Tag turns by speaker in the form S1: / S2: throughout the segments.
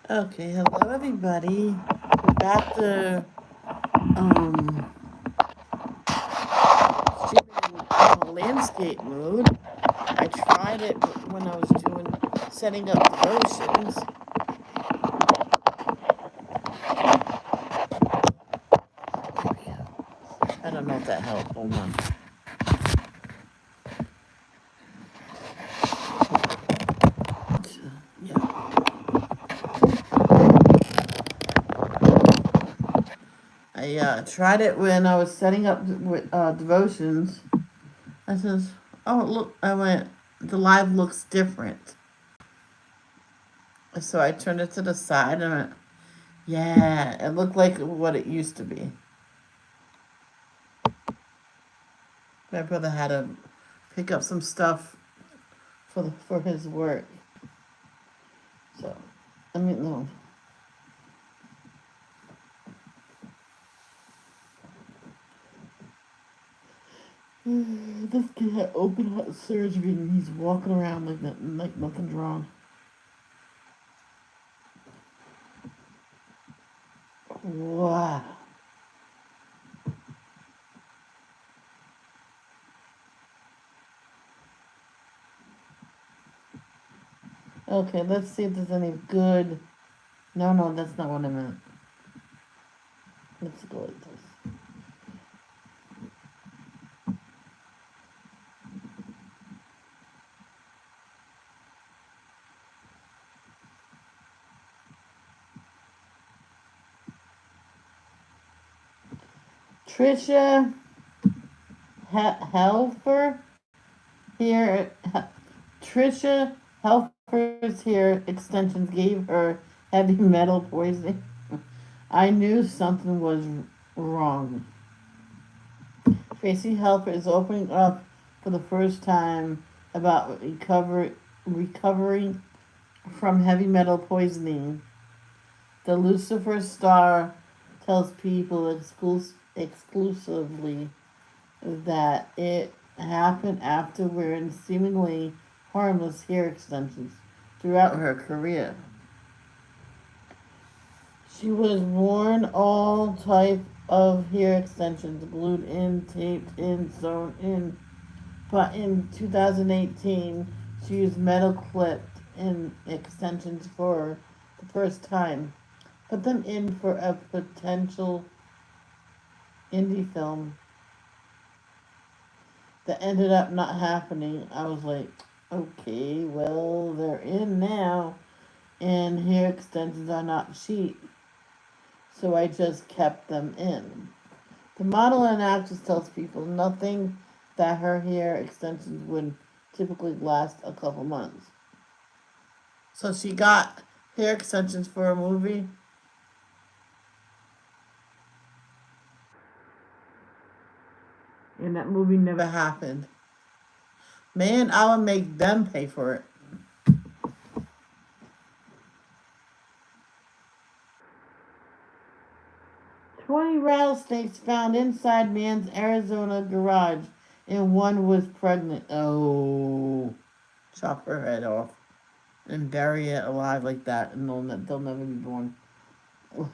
S1: Okay, hello everybody. We're back to um shooting landscape mode. I tried it when I was doing setting up devotions. I don't know if that helped. Hold on. Yeah, I tried it when I was setting up devotions. I says, "Oh look," I went. The live looks different. So I turned it to the side and I went, yeah, it looked like what it used to be. My brother had to pick up some stuff for his work. So, I mean, no. This kid had open heart surgery and he's walking around like nothing's wrong. Wow. Okay, let's see if there's any good. No, that's not what I meant. Let's go like this. Trisha Helfer here. Trisha Helfer's here extensions gave her heavy metal poisoning. I knew something was wrong. Tracy Helfer is opening up for the first time about recovering from heavy metal poisoning. The Lucifer star tells people exclusively that it happened after wearing seemingly harmless hair extensions throughout her career. She was worn all type of hair extensions, glued in, taped in, sewn in. But in 2018, she used metal clipped in extensions for the first time. Put them in for a potential indie film that ended up not happening. I was like, okay, well, they're in now, and hair extensions are not cheap. So I just kept them in. The model and actress tells people nothing that her hair extensions would typically last a couple months. So she got hair extensions for a movie, and that movie never happened. Man, I would make them pay for it. 20 rattlesnakes found inside man's Arizona garage, and one was pregnant. Oh, chop her head off and bury it alive like that, and they'll never be born.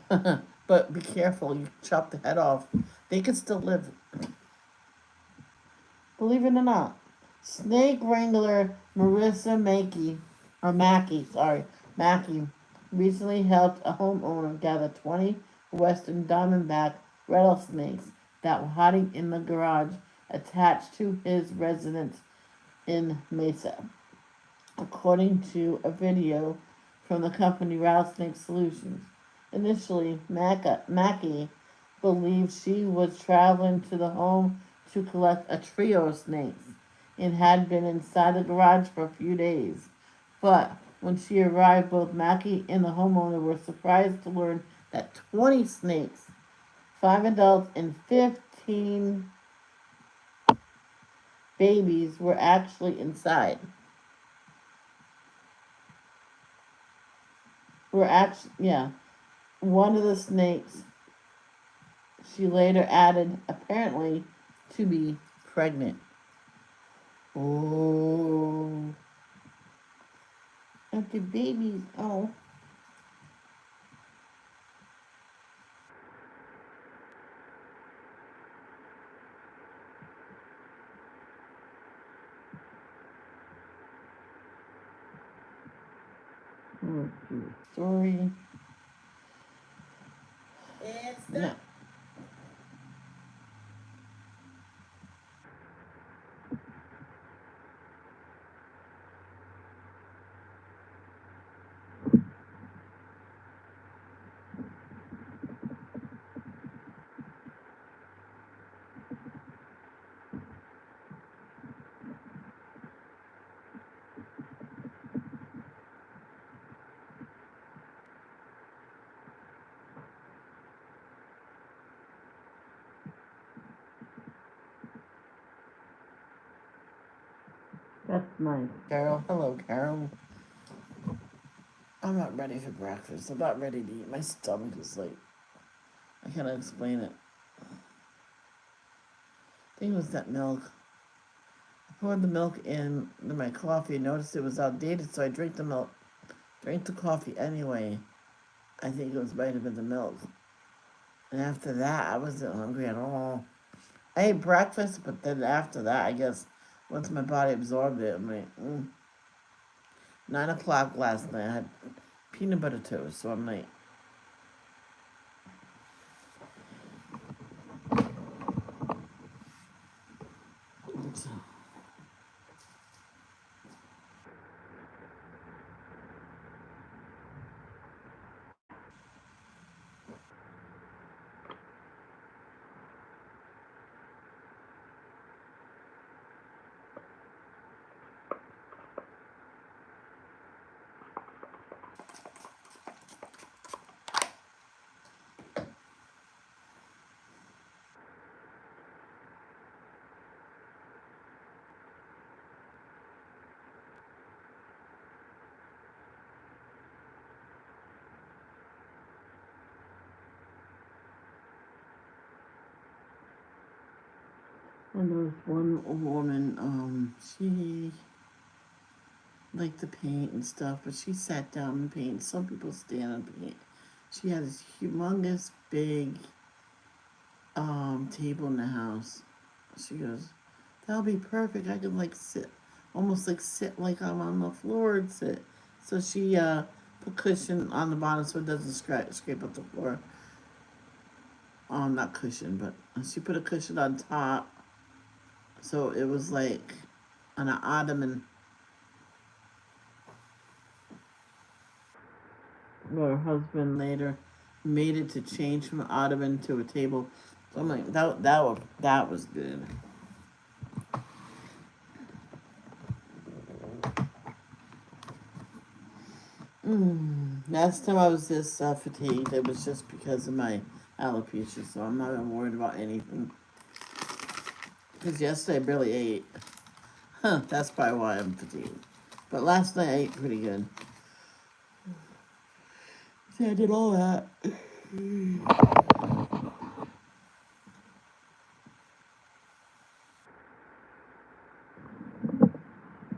S1: But be careful, you chop the head off. They can still live. Believe it or not. Snake wrangler Marissa Mackey, recently helped a homeowner gather 20 western diamondback rattlesnakes that were hiding in the garage attached to his residence in Mesa. According to a video from the company Rattlesnake Solutions. Initially, Mackey believed she was traveling to the home to collect a trio of snakes and had been inside the garage for a few days. But when she arrived, both Mackey and the homeowner were surprised to learn that 20 snakes, 5 adults and 15 babies, were actually inside. Yeah. One of the snakes, she later added, apparently, to be pregnant. Oh, empty babies. Oh. Let's do the story.
S2: It's
S1: done. Yeah. That's nice. Carol. Hello, Carol. I'm not ready for breakfast. I'm not ready to eat. My stomach is like, I can't explain it. I think it was that milk. I poured the milk in my coffee and noticed it was outdated, so I drank the milk, drank the coffee anyway. I think it was might have been the milk. And after that, I wasn't hungry at all. I ate breakfast, but then after that, I guess once my body absorbed it, I'm like, 9 o'clock last night, I had peanut butter toast, so I'm like, and there was one woman, she liked to paint and stuff, but she sat down and paint. Some people stand and paint. She had this humongous, big, table in the house. She goes, that'll be perfect. I could like sit, almost like sit like I'm on the floor and sit. So she, put cushion on the bottom so it doesn't scrape up the floor. Not cushion, but she put a cushion on top. So it was like on an ottoman. Her husband later made it to change from an ottoman to a table. So I'm like, that was good. Last time I was this fatigued, it was just because of my alopecia, so I'm not even worried about anything. Because yesterday I barely ate. Huh, that's probably why I'm fatigued. But last night I ate pretty good. See, I did all that.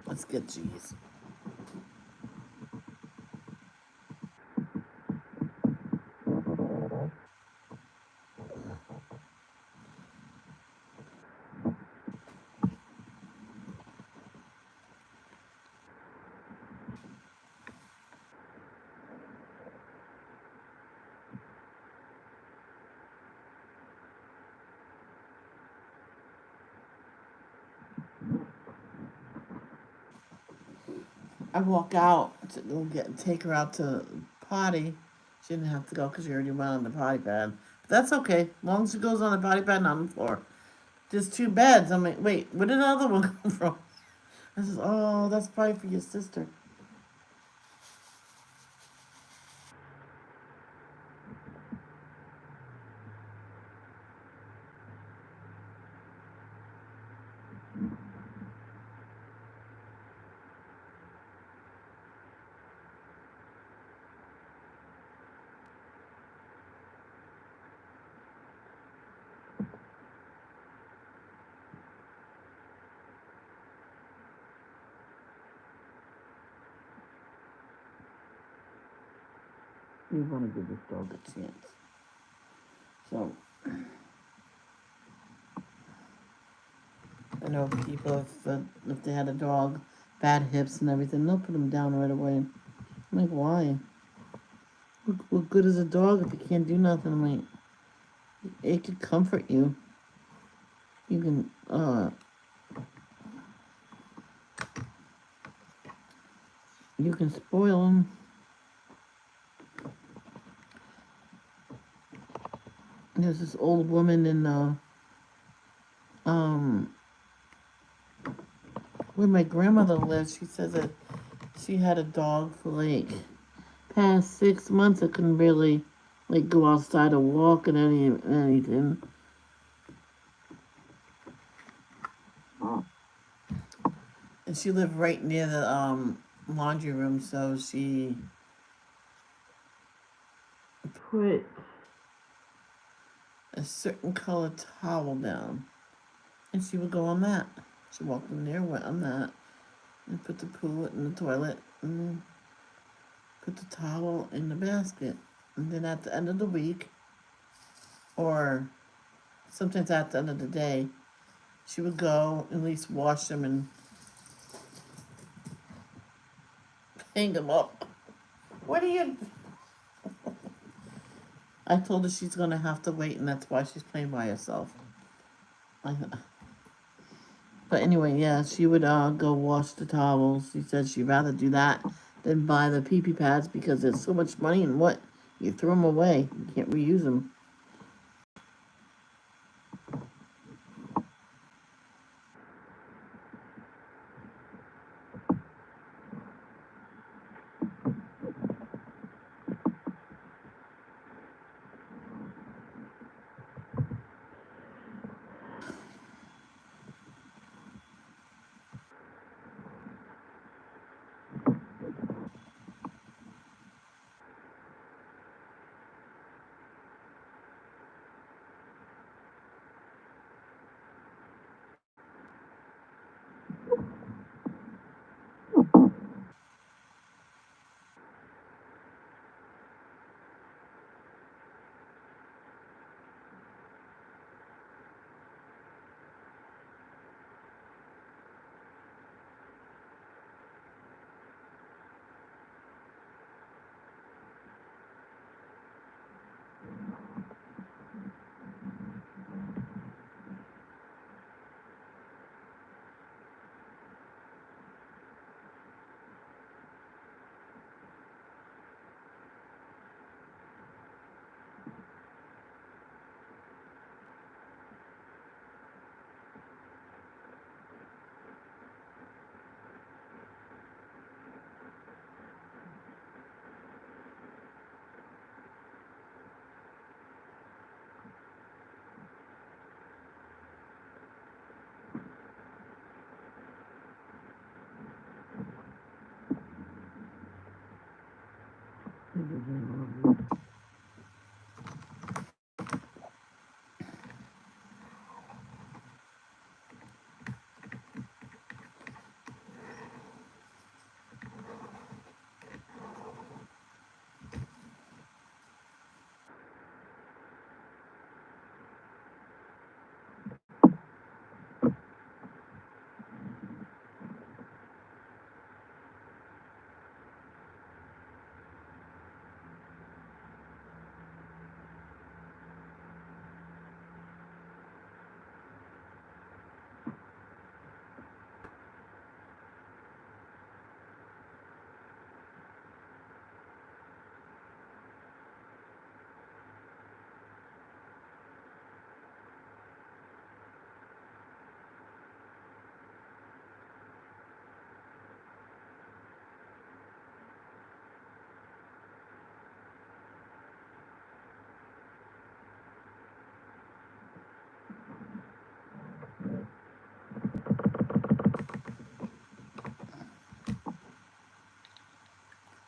S1: Let's get cheese. I walk out to go take her out to potty. She didn't have to go because she already went on the potty pad. But that's okay. As long as she goes on the potty pad and on the floor. Just two beds. I'm like, wait, where did the other one come from? I says, oh, that's probably for your sister. We want to give this dog a chance. So, I know people, if they had a dog, bad hips and everything, they'll put them down right away. Like, why? What good is a dog if it can't do nothing? Like, it could comfort you. You can, you can spoil them. There's this old woman in, um, where my grandmother lives. She says that she had a dog for like past 6 months. It couldn't really like go outside or walk and anything. And she lived right near the laundry room, so she put a certain color towel down, and she would go on that. She walked in there, went on that, and put the poo in the toilet, and put the towel in the basket. And then at the end of the week, or sometimes at the end of the day, she would go and at least wash them and hang them up. What are you? I told her she's gonna have to wait, and that's why she's playing by herself. I, but anyway, yeah, she would go wash the towels. She said she'd rather do that than buy the pee pee pads because there's so much money in what you throw them away. You can't reuse them.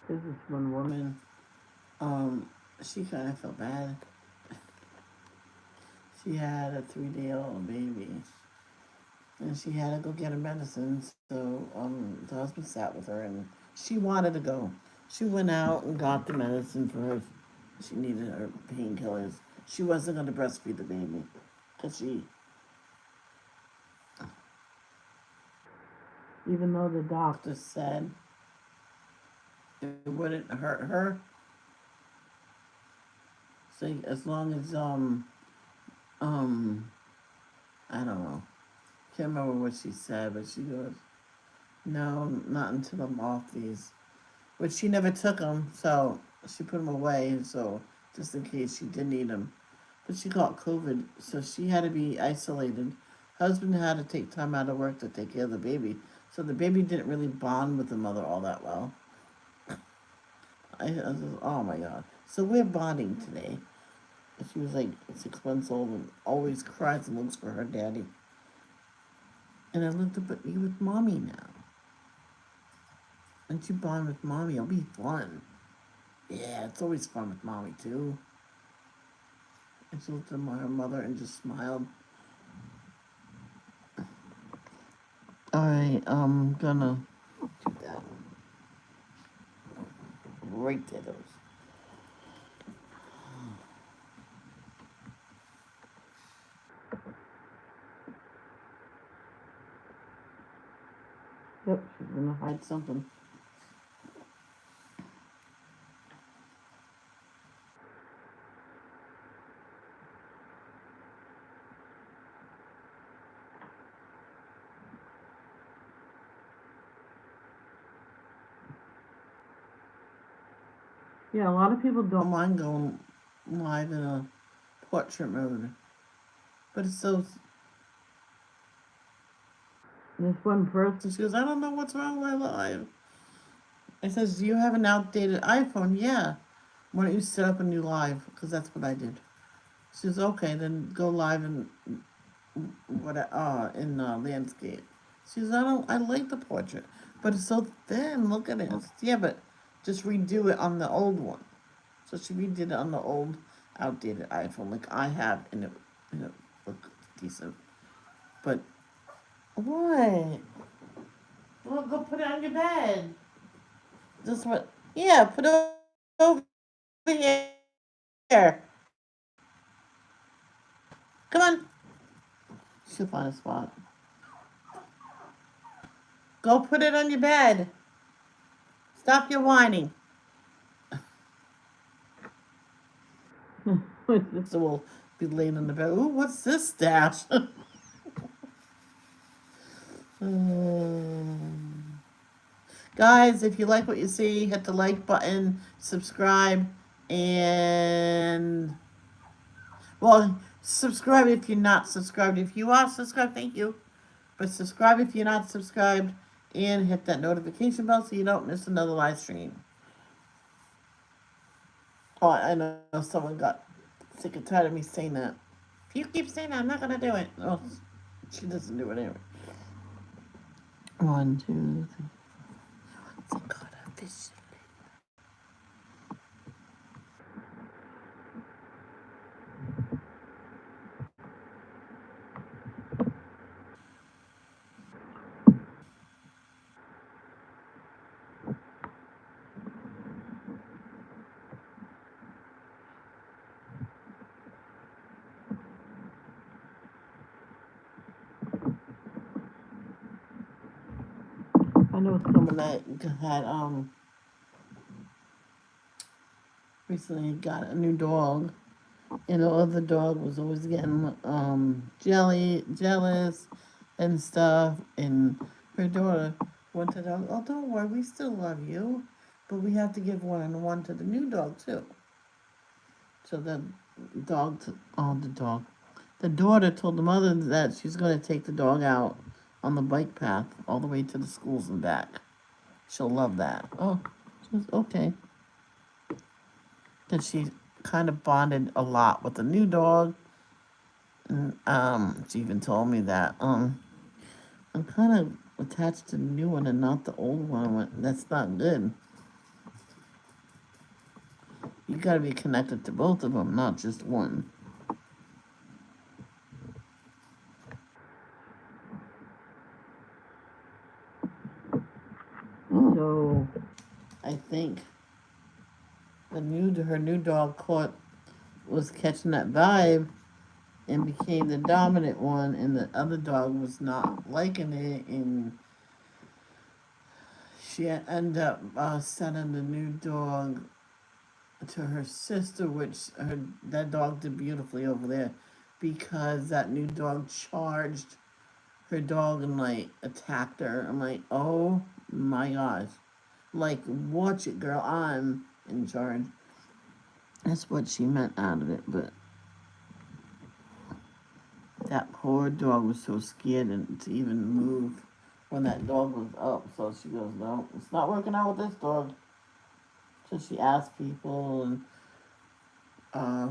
S1: This is one woman. She kind of felt bad. She had a 3-day-old baby, and she had to go get her medicine. So the husband sat with her, and she wanted to go. She went out and got the medicine for her. She needed her painkillers. She wasn't going to breastfeed the baby because even though the doctor said it wouldn't hurt her. So as long as um I don't know. Can't remember what she said, but she goes, no, not until I'm off these. Which she never took them, so she put them away, so just in case she did need them. But she got COVID, so she had to be isolated. Husband had to take time out of work to take care of the baby, so the baby didn't really bond with the mother all that well. I was just, oh my god. So we're bonding today. She was like 6 months old and always cries and looks for her daddy. And I looked up at you with mommy now. And you bond with mommy, it'll be fun. Yeah, it's always fun with mommy too. And she looked at her mother and just smiled. Alright, I'm gonna do that. Right there, those. Yep, she's gonna hide something. Yeah, a lot of people don't mind going live in a portrait mode. But it's so. This one person, she goes, I don't know what's wrong with my live. I says, do you have an outdated iPhone? Yeah. Why don't you set up a new live? Because that's what I did. She says, okay, then go live in landscape. She says, I like the portrait, but it's so thin. Look at it. Says, yeah, but just redo it on the old one. So she redid it on the old, outdated iPhone, like I have, and it looked decent. But what? Well, go put it on your bed. Just what? Yeah, put it over here. Come on. She'll find a spot. Go put it on your bed. Stop your whining. So we'll be laying in the bed. Ooh, what's this stash? Guys, if you like what you see, hit the like button, subscribe, and well, subscribe if you're not subscribed. If you are subscribed, thank you. But subscribe if you're not subscribed, and hit that notification bell so you don't miss another live stream. Oh, I know someone got sick and tired of me saying that. If you keep saying that, I'm not gonna do it. Oh, she doesn't do it anyway. 1, 2, 3. Thank God officially. I know someone that had recently got a new dog, and the other dog was always getting jealous, and stuff. And her daughter went to the dog. Oh, don't worry, we still love you, but we have to give one to the new dog too. So the dog, the dog, the daughter told the mother that she's going to take the dog out on the bike path all the way to the schools and back. She'll love that. Oh, she was okay. Because she kind of bonded a lot with the new dog. And she even told me that I'm kind of attached to the new one and not the old one. I went, that's not good. You got to be connected to both of them, not just one. So I think her new dog was catching that vibe and became the dominant one, and the other dog was not liking it, and she ended up sending the new dog to her sister, which that dog did beautifully over there, because that new dog charged her dog and like attacked her. I'm like, oh my gosh, like watch it, girl. I'm in charge. That's what she meant out of it, but that poor dog was so scared to even move when that dog was up. So she goes, no, it's not working out with this dog. So she asked people, and uh,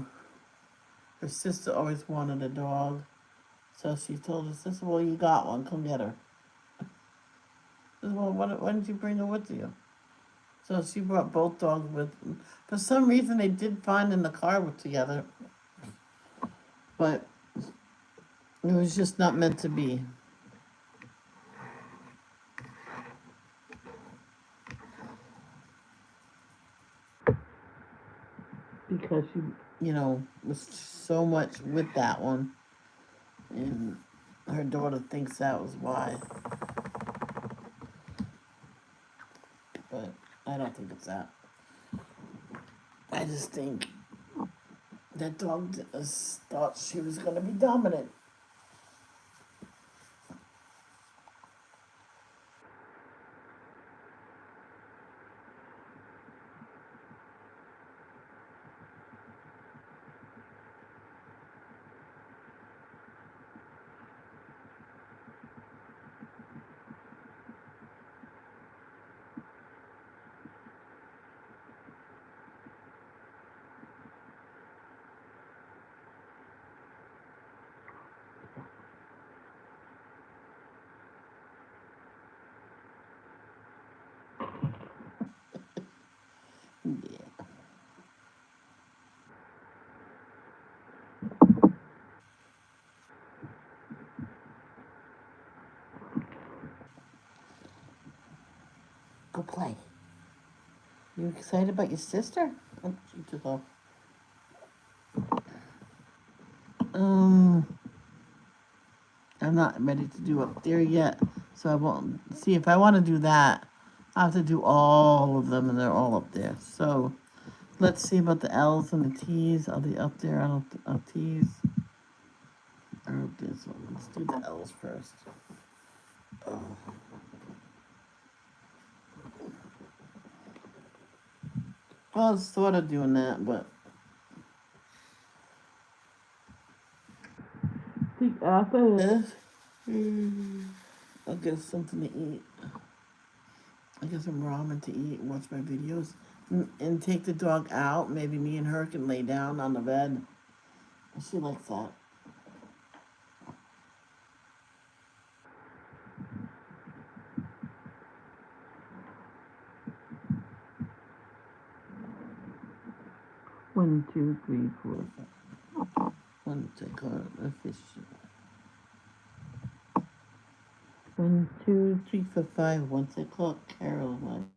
S1: her sister always wanted a dog. So she told her sister, well, you got one, come get her. She said, well, why didn't you bring her with you? So she brought both dogs with. For some reason, they did find in the car together, but it was just not meant to be. Because she, was so much with that one, and her daughter thinks that was why. But I don't think it's that. I just think that dog thought she was going to be dominant. Yeah. Go play. You excited about your sister? Oh, she took off. Um, I'm not ready to do up there yet, so I won't see if I want to do that. I have to do all of them, and they're all up there. So let's see about the L's and the T's. Are they up there? I don't. T's are up there. So let's do the L's first. Oh. Well, I was sort of doing that, but I think after this, I'll get something to eat. I get some ramen to eat and watch my videos. And take the dog out. Maybe me and her can lay down on the bed. She likes that. One, two, three, four, five. One, two, a fish. 1, 2, 3, 4, 5. Once I clock Carol, 1,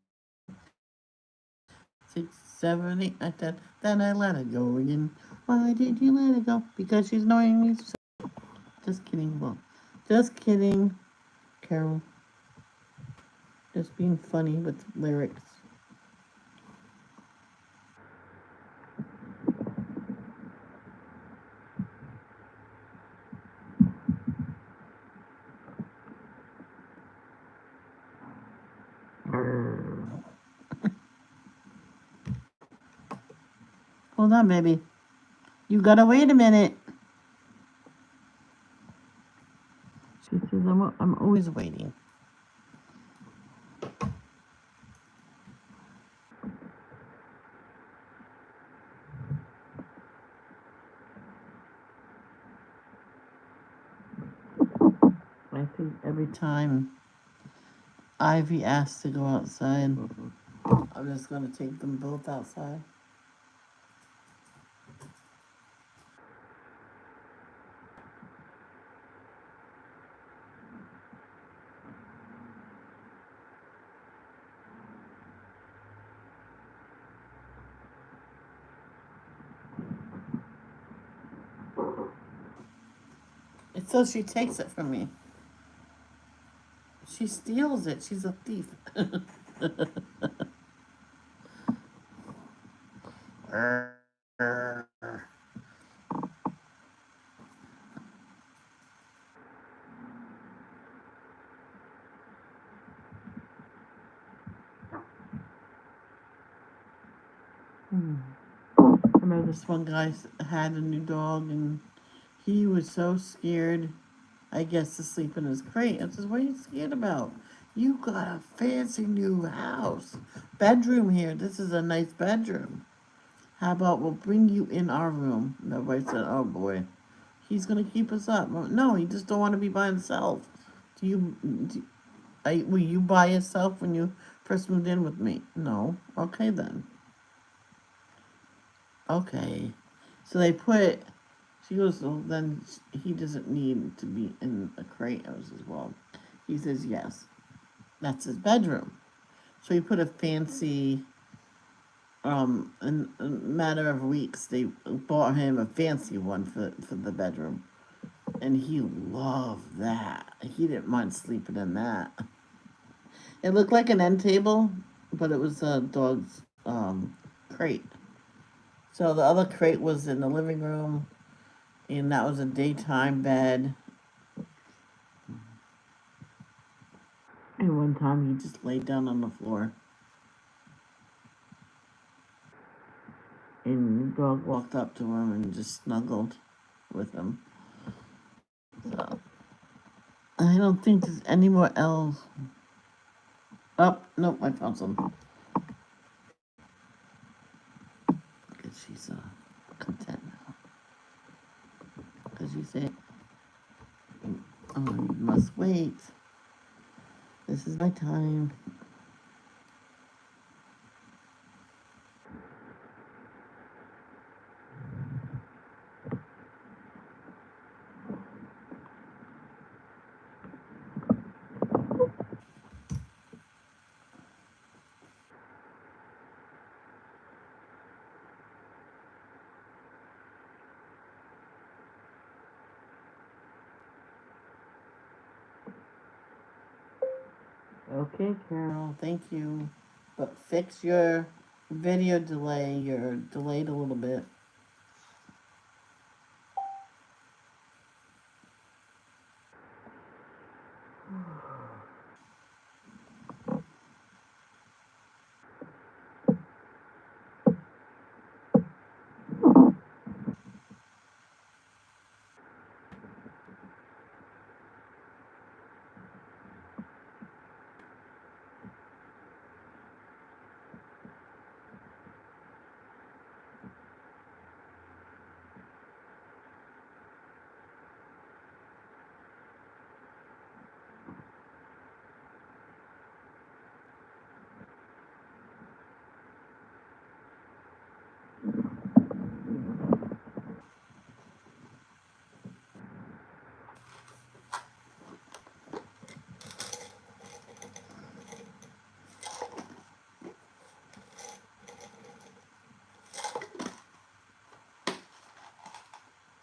S1: 6, 7, 8, 9, 10. Then I let her go again. Why did you let her go? Because she's annoying me. Just kidding. Well, just kidding, Carol. Just being funny with lyrics. Hold on, baby. You gotta wait a minute. She says, I'm always waiting. I think every time Ivy asks to go outside, I'm just gonna take them both outside. It's so she takes it from me. She steals it. She's a thief. I remember this one guy had a new dog, and he was so scared, I guess, to sleep in his crate. I says, "What are you scared about? You got a fancy new house, bedroom here. This is a nice bedroom. How about we'll bring you in our room?" And everybody said, "Oh boy, he's gonna keep us up." No, he just don't want to be by himself. Do you? Were you by yourself when you first moved in with me? No. Okay then. Okay. So they put. She goes, "Well, then he doesn't need to be in a crate." I was as well. He says, "Yes, that's his bedroom." So he put a fancy. In a matter of weeks, they bought him a fancy one for the bedroom, and he loved that. He didn't mind sleeping in that. It looked like an end table, but it was a dog's crate. So the other crate was in the living room, and that was a daytime bed. And one time he just laid down on the floor, and the dog walked up to him and just snuggled with him. So I don't think there's anywhere else. Oh, nope, I found some. Because she's content now. Because you say, "Oh, you must wait. This is my time." Okay, Carol, thank you. But fix your video delay. You're delayed a little bit.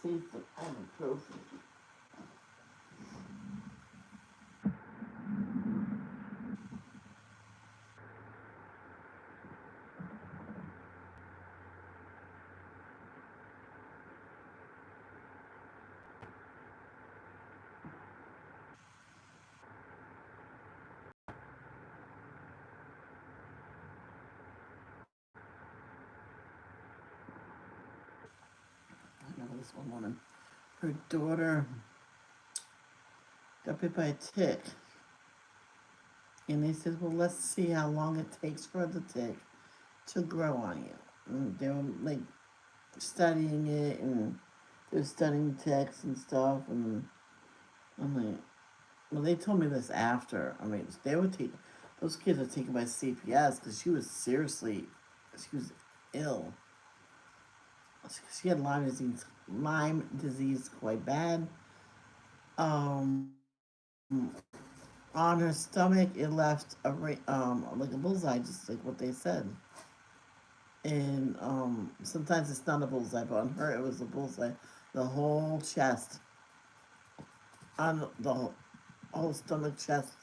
S1: Taste of ibuprofen. I know this one woman. Her daughter got bit by a tick, and they said, "Well, let's see how long it takes for the tick to grow on you." And they were like studying it, and they're studying ticks and stuff, and I'm like, well, they told me this after. I mean, they would take those kids were taken by CPS because she was ill. She had Lyme disease quite bad. Um, on her stomach, it left like a bullseye, just like what they said. And sometimes it's not a bullseye, but on her it was a bullseye. The whole chest, on the whole stomach, chest,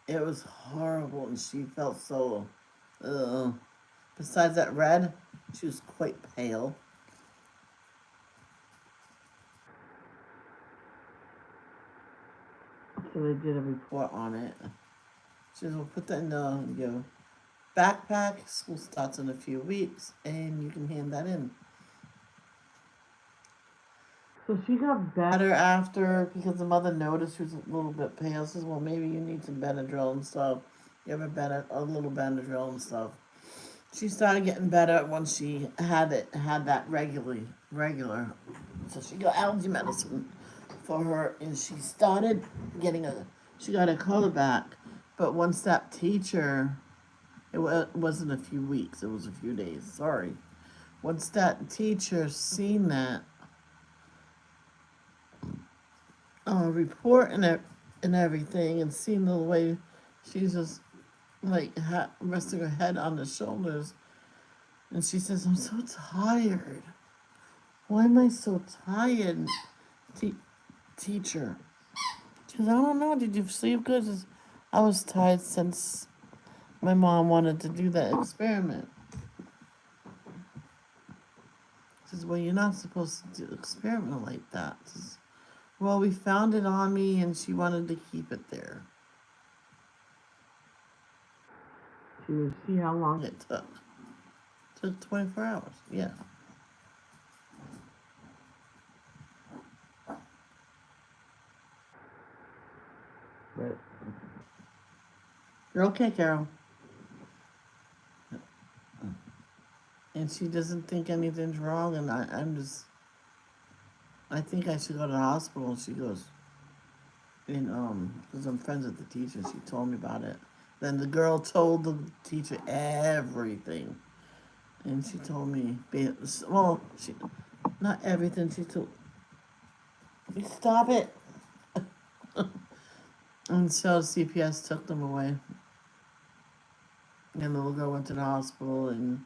S1: It was horrible, and she felt so. Uh, Besides that red, she was quite pale. So they did a report on it. She says, "We'll put that in your backpack. School starts in a few weeks, and you can hand that in." So she got better after because the mother noticed she was a little bit pale. Says, "Well, maybe you need some Benadryl and stuff. You have a little Benadryl and stuff." She started getting better once she had that regular. So she got allergy medicine for her, and she started getting a. She got her color back, but once that teacher, wasn't a few weeks. It was a few days. Sorry. Once that teacher seen that report and everything, and seen the way she's just like resting her head on the shoulders, and she says, "I'm so tired. Why am I so tired?" Te- Teacher. She says, "I don't know. Did you sleep good?" She says, "I was tired since my mom wanted to do that experiment." She says, "Well, you're not supposed to do experiment like that." She says, "Well, we found it on me, and she wanted to keep it there to see how long it took." It took 24 hours. Yeah. Right. You're okay, Carol. And she doesn't think anything's wrong, and I'm just. I think I should go to the hospital. And she goes, and because I'm friends with the teacher, she told me about it. Then the girl told the teacher everything, and she told me, well, she not everything. She told me, "Stop it." And so CPS took them away, and the little girl went to the hospital, and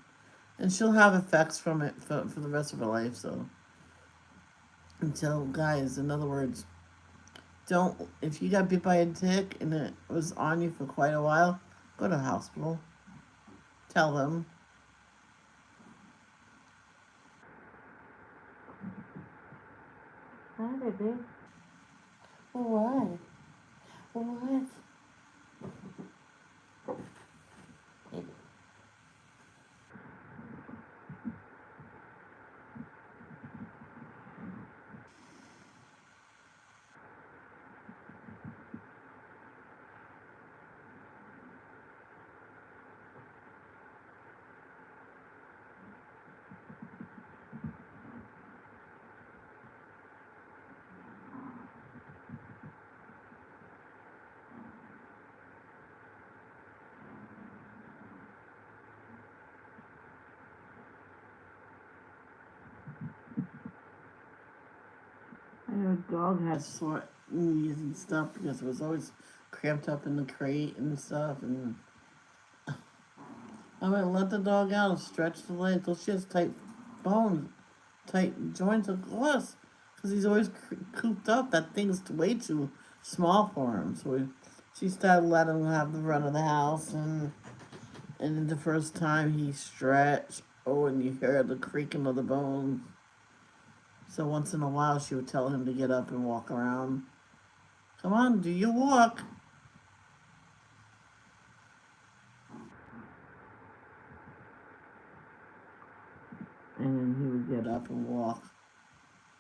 S1: she'll have effects from it for the rest of her life. So until guys, in other words, don't if you got bit by a tick and it was on you for quite a while, go to the hospital. Tell them. Hi, baby. What? What? I know a dog had sore knees and stuff because it was always cramped up in the crate and stuff. And I went let the dog out and stretch the leg till she has tight bones, tight joints, of course, because he's always cooped up. That thing's way too small for him. So she started letting him have the run of the house, and then the first time he stretched, oh, and you hear the creaking of the bones. So once in a while, she would tell him to get up and walk around. Come on, do your walk. And then he would get up and walk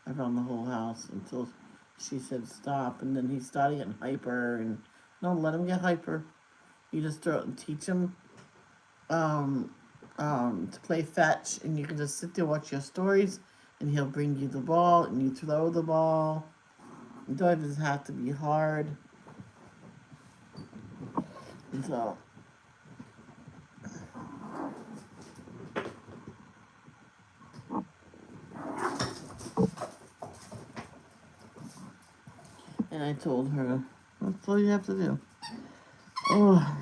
S1: around the whole house until she said stop. And then he started getting hyper. And no, let him get hyper. You just teach him um, to play fetch, and you can just sit there watch your stories, and he'll bring you the ball, and you throw the ball. It doesn't have to be hard. And so, and I told her, that's all you have to do. Oh,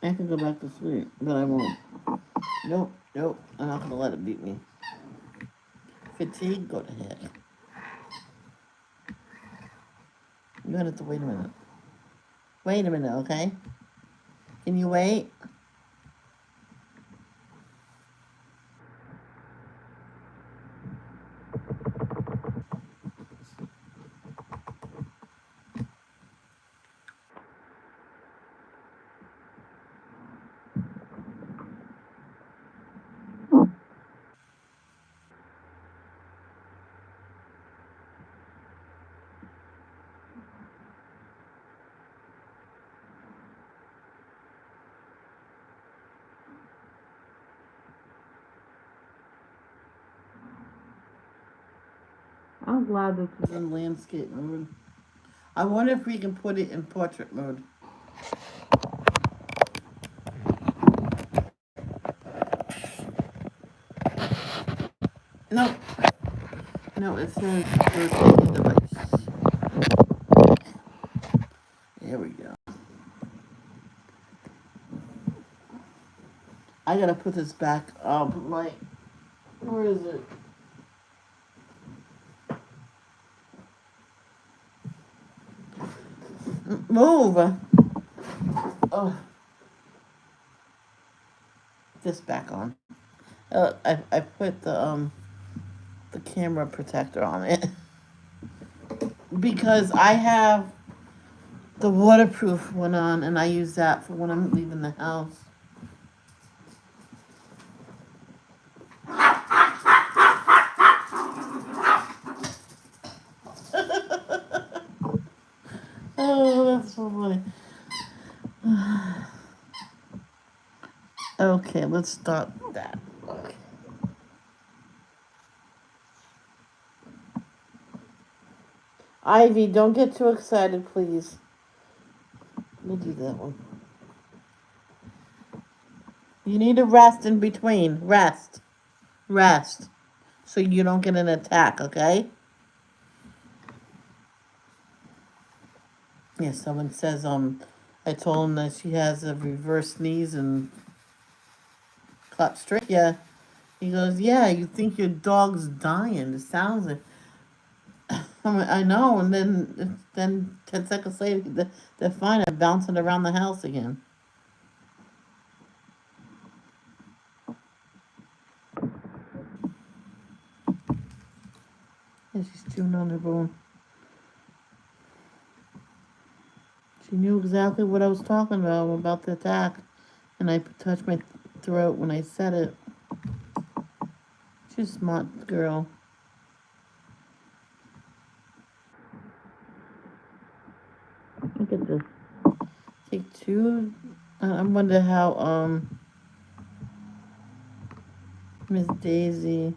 S1: I can go back to sleep, but I won't. Nope, nope. I'm not gonna let it beat me. Fatigue, go to heck. You had to wait a minute. Wait a minute, okay? Can you wait? I'm glad this is in landscape mode. I wonder if we can put it in portrait mode. No, no, it says rotating device. There we go. I gotta put this back up. Like, where is it? Move. Oh, this back on. I put the camera protector on it because I have the waterproof one on, and I use that for when I'm leaving the house. Oh, that's so funny. Okay, let's start that. Okay. Ivy, don't get too excited, please. We'll do that one. You need to rest in between. Rest. Rest. So you don't get an attack, okay? Yeah, someone says, I told him that she has a reverse sneeze and cut straight. Yeah. He goes, yeah, you think your dog's dying. It sounds like. I know, and then 10 seconds later, they're fine and bouncing around the house again. Yeah, she's chewing on her bone. She knew exactly what I was talking about the attack, and I touched my throat when I said it. She's a smart girl. Look at this. Take two. I wonder how Miss Daisy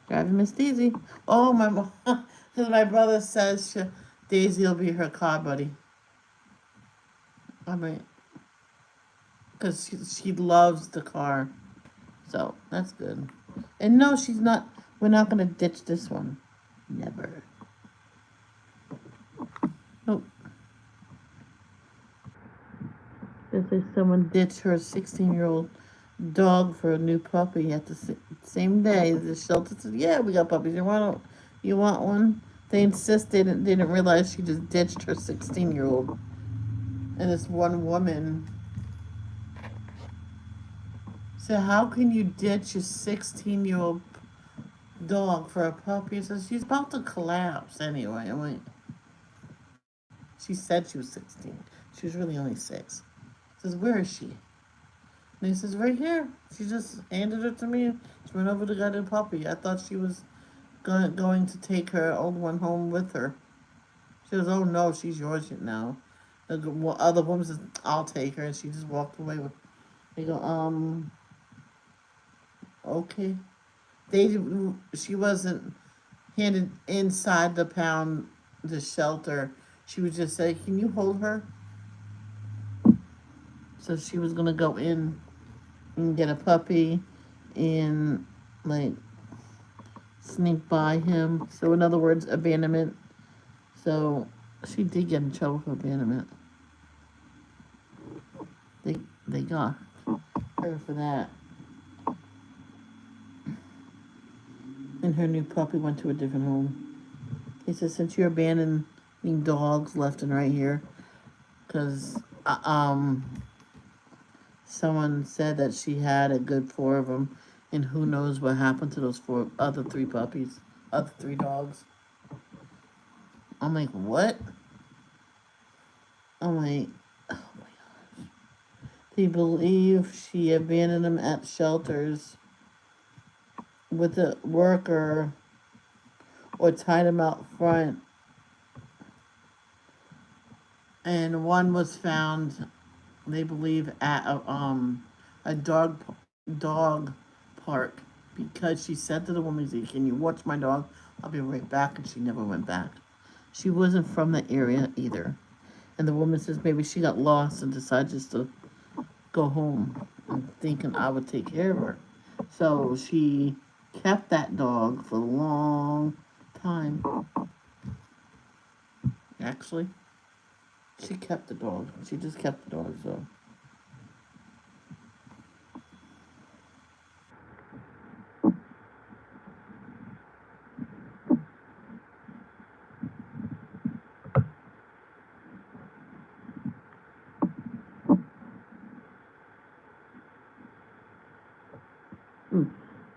S1: driving Miss Daisy. Oh my mom, because my brother says Daisy will be her car buddy. I mean, because she loves the car, so that's good. And no, she's not. We're not gonna ditch this one. Never. Nope. It's like someone ditched her 16-year-old dog for a new puppy at the same day. The shelter said, "Yeah, we got puppies. You want one?" They insisted and didn't realize she just ditched her 16-year-old. And this one woman said, "How can you ditch your 16-year-old dog for a puppy?" So she's about to collapse anyway. I'm like, she said she was 16. She was really only 6. Says, "Where is she?" And he says, "Right here." She just handed her to me. She went over to get a puppy. I thought she was going to take her old one home with her. She goes, "Oh no, she's yours now." The other woman says, "I'll take her," and she just walked away with. They go, okay. She wasn't handed inside the shelter. She was just saying, "Can you hold her?" So she was gonna go in and get a puppy, and like sneak by him. So in other words, abandonment. So she did get in trouble for abandonment. They got her for that. And her new puppy went to a different home. He said, "Since you're abandoning dogs left and right here, because someone said that she had a good four of them, and who knows what happened to those four other three puppies, other three dogs. I'm like, what? I'm like, oh my gosh. They believe she abandoned them at shelters with a worker or tied them out front. And one was found, they believe, at a dog park because she said to the woman, "Can you watch my dog? I'll be right back." And she never went back. She wasn't from the area either. And the woman says maybe she got lost and decided just to go home and thinking I would take care of her. So she kept that dog for a long time. Actually, she kept the dog. She just kept the dog. So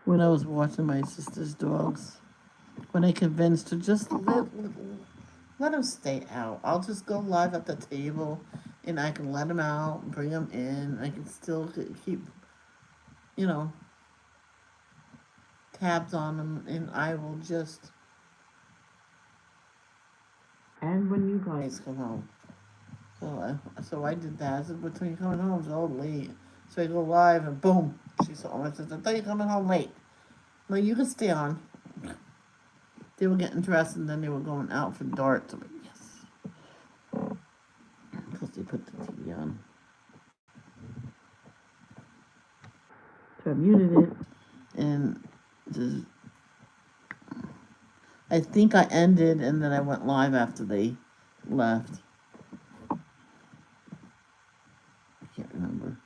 S1: when I was watching my sister's dogs, when I convinced her just let them stay out. I'll just go live at the table, and I can let them out, bring them in. I can still keep, you know, tabs on them, and I will just. And when you guys come home, so I did that. I said, between coming home, it's all late. So I go live, and boom, she's home. I said, I thought you were coming home late. No, you can stay on. They were getting dressed, and then they were going out for darts. I'm like, yes, because they put the TV on. So I muted it, and just, I think I ended, and then I went live after they left. I can't remember.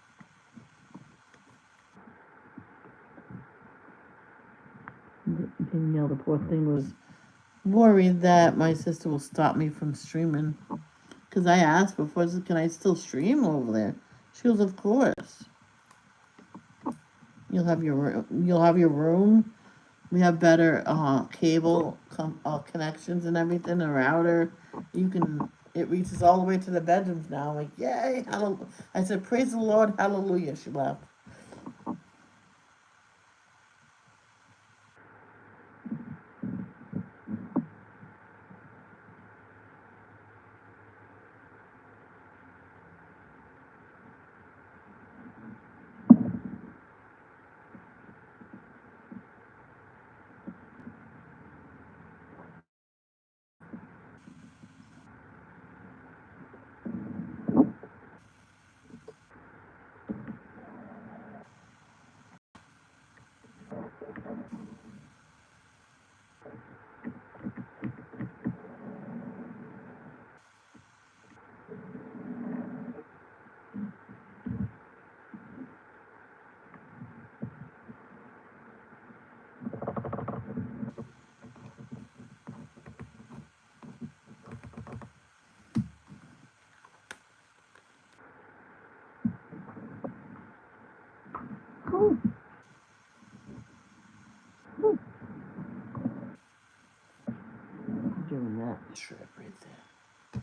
S1: Danielle, the poor thing, was worried that my sister will stop me from streaming. Because I asked before, can I still stream over there? She goes, of course. You'll have your room. We have better cable connections and everything. A router. You can. It reaches all the way to the bedrooms now. I'm like, yay! Hallelujah. I said, praise the Lord, hallelujah. She laughed. Doing that trip right there.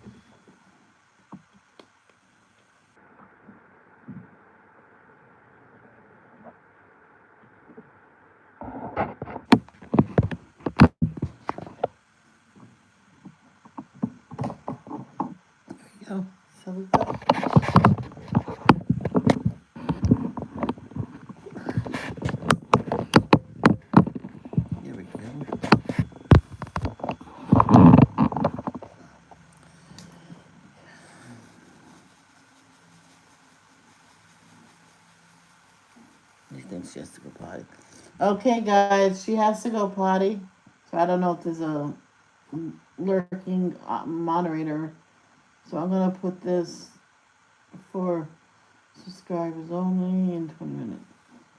S1: There you go. So we go. Here we go. He thinks she has to go potty. Okay, guys, she has to go potty. So I don't know if there's a lurking moderator. So I'm gonna put this for subscribers only in 20 minutes.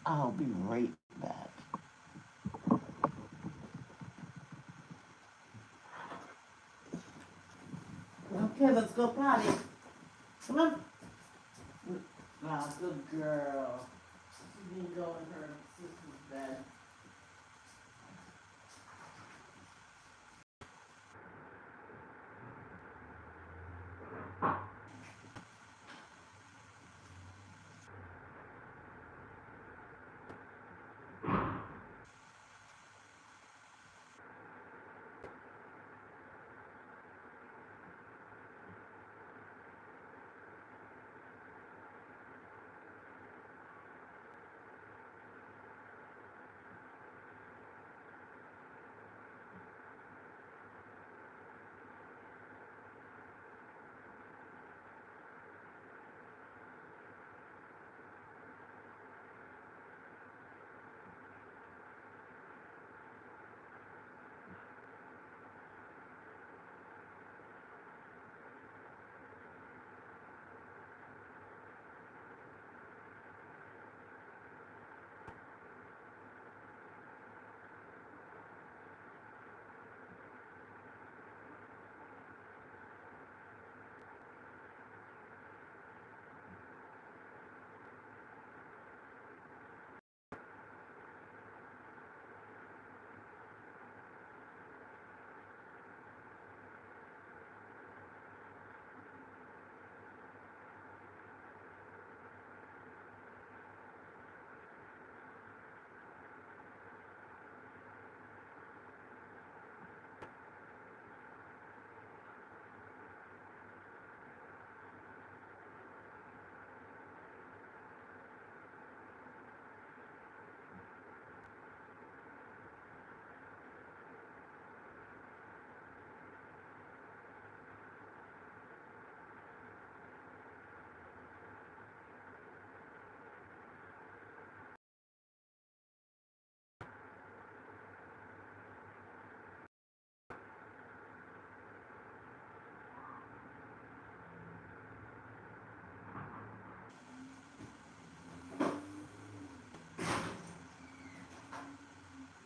S1: I'll be right back. Okay, let's go potty. Come on. Ah, good girl. She didn't go in her sister's bed.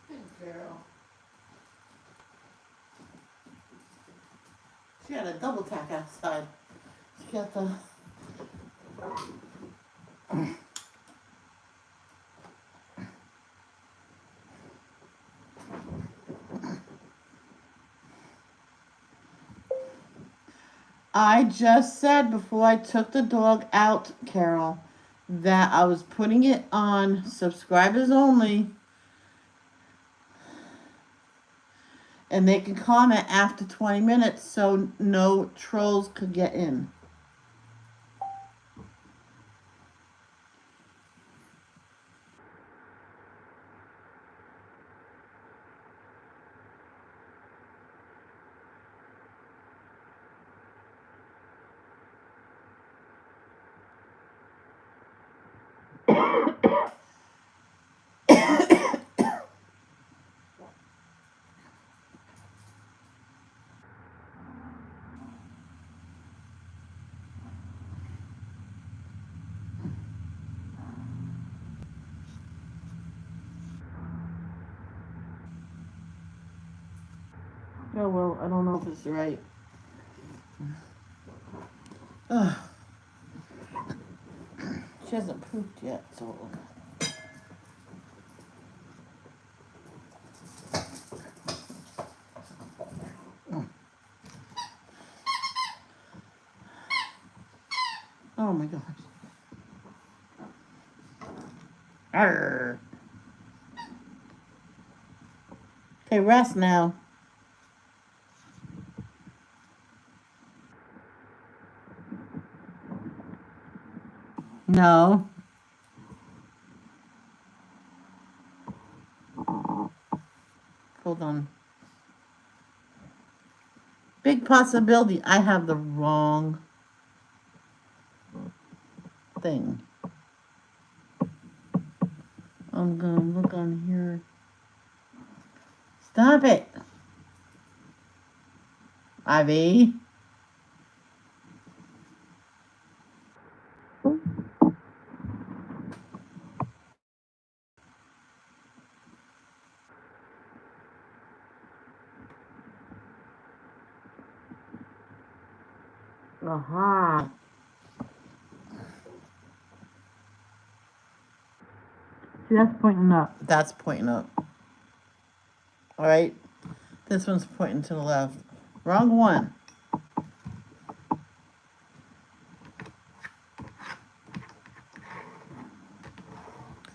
S1: Good girl. She got a double tack outside. She got the. I just said before I took the dog out, Carol, that I was putting it on subscribers only, and they can comment after 20 minutes so no trolls could get in. Oh, well, I don't know if it's right. Ugh. She hasn't pooped yet, so. Oh my gosh. Arr. Okay, rest now. No. Hold on. Big possibility I have the wrong thing. I'm gonna look on here. Stop it, Ivy. Aha. See, that's pointing up. That's pointing up. All right. This one's pointing to the left. Wrong one.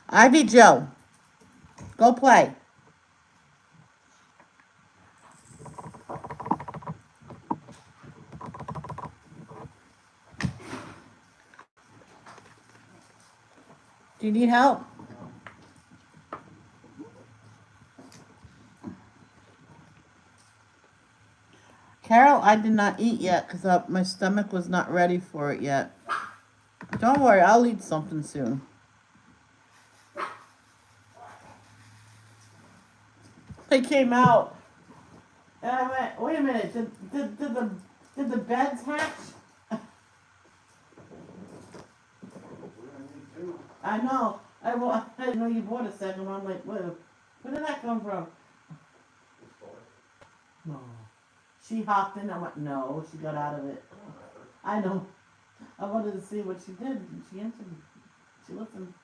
S1: Ivy Joe, go play. Do you need help? Carol, I did not eat yet because my stomach was not ready for it yet. Don't worry, I'll eat something soon. They came out, and I went, wait a minute, did the beds hatch? I know. I didn't know you bought a second one. I'm like, where did that come from? No. She hopped in. I went, no, she got out of it. I know. I wanted to see what she did, and she answered. She listened.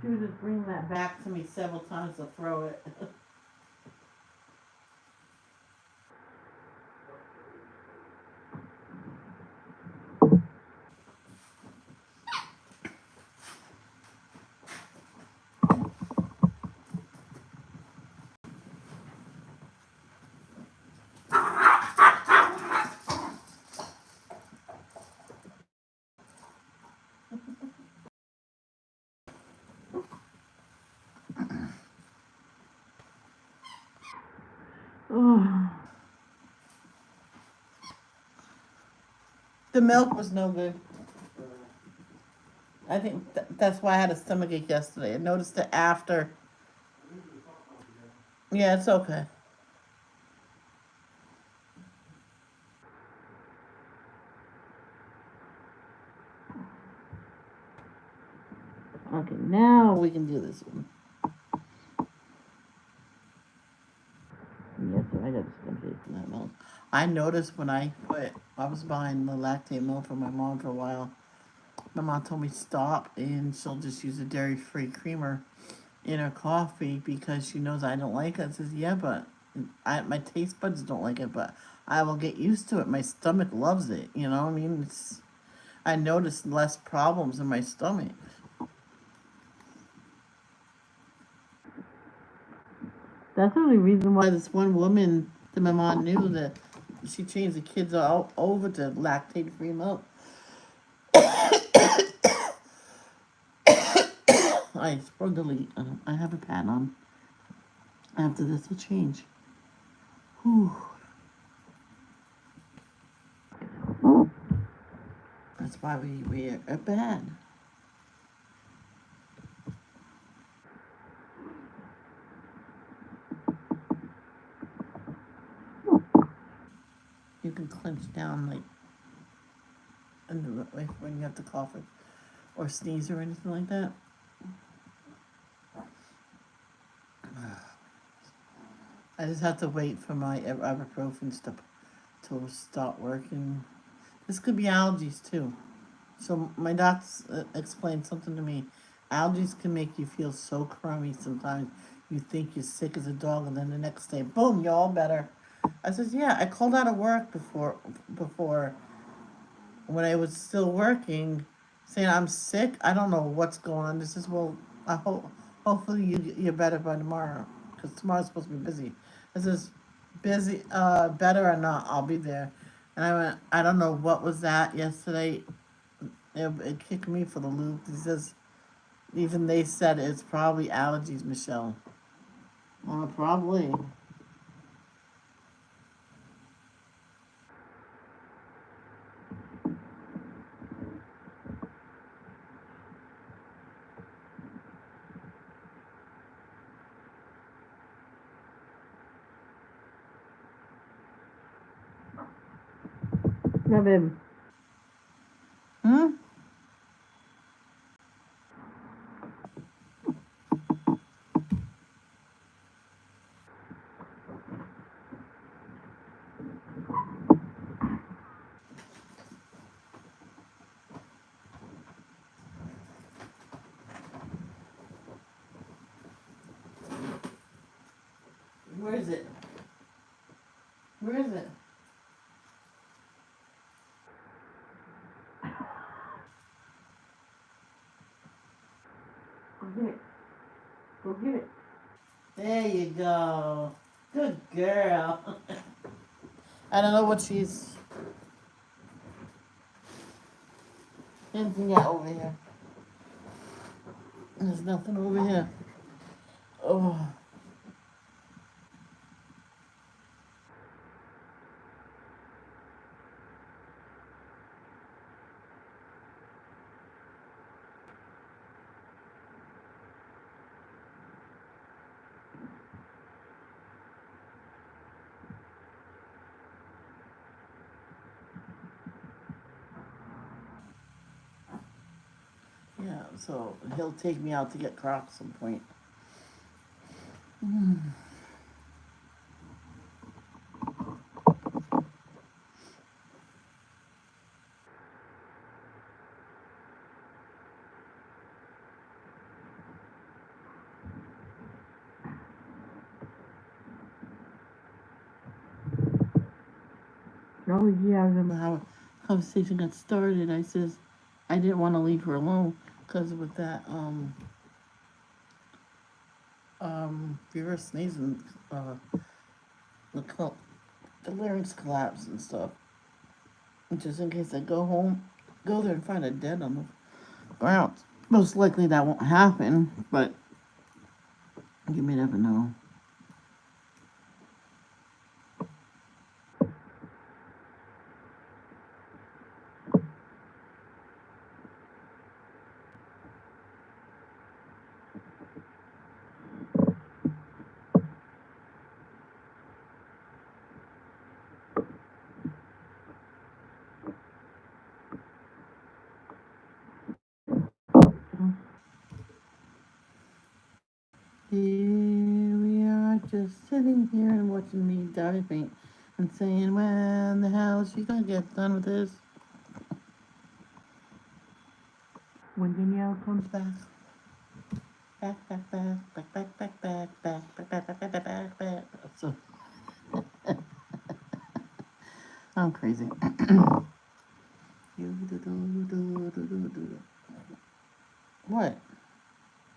S1: She was just bringing that back to me several times to throw it. The milk was no good. I think that's why I had a stomachache yesterday. I noticed it after. Yeah, it's okay. Okay, now we can do this one. Yes, I got a stomachache from that milk. I noticed when I was buying the lactate milk for my mom for a while. My mom told me stop, and she'll just use a dairy-free creamer in her coffee because she knows I don't like it. I says, yeah, but my taste buds don't like it, but I will get used to it. My stomach loves it. You know, I mean, I noticed less problems in my stomach. That's the only reason why this one woman that my mom knew that she changed the kids all over to lactate-free milk. I spoiled delete. I have a pad on. After this will change. Whew. That's why we wear a pad. You can clench down like when you have to cough or sneeze or anything like that. I just have to wait for my ibuprofen to start working. This could be allergies too. So my doctor explained something to me. Allergies can make you feel so crummy sometimes. You think you're sick as a dog, and then the next day, boom, you're all better. I says, yeah, I called out of work before when I was still working, saying I'm sick. I don't know what's going on. This is well, I hope hopefully you're better by tomorrow because tomorrow's supposed to be busy. I says, busy, better or not, I'll be there. And I went, I don't know what was that yesterday. It kicked me for the loop. He says, even they said it's probably allergies, Michelle. Probably. Yeah, babe. Hmm? get it. Go get it. There you go. Good girl. I don't know what she's hinting at over here. There's nothing over here. Oh. Yeah, so he'll take me out to get Crocs some point. Oh yeah, I remember how conversation got started. I says I didn't want to leave her alone because with that fever sneezing the the larynx collapse and stuff. Just in case I go home, go there and find a dead on the ground. Most likely that won't happen, but you may never know. Here we are, just sitting here and watching me dye paint and saying, when the hell is she gonna get done with this? When Danielle comes back. Back. So I'm crazy. What?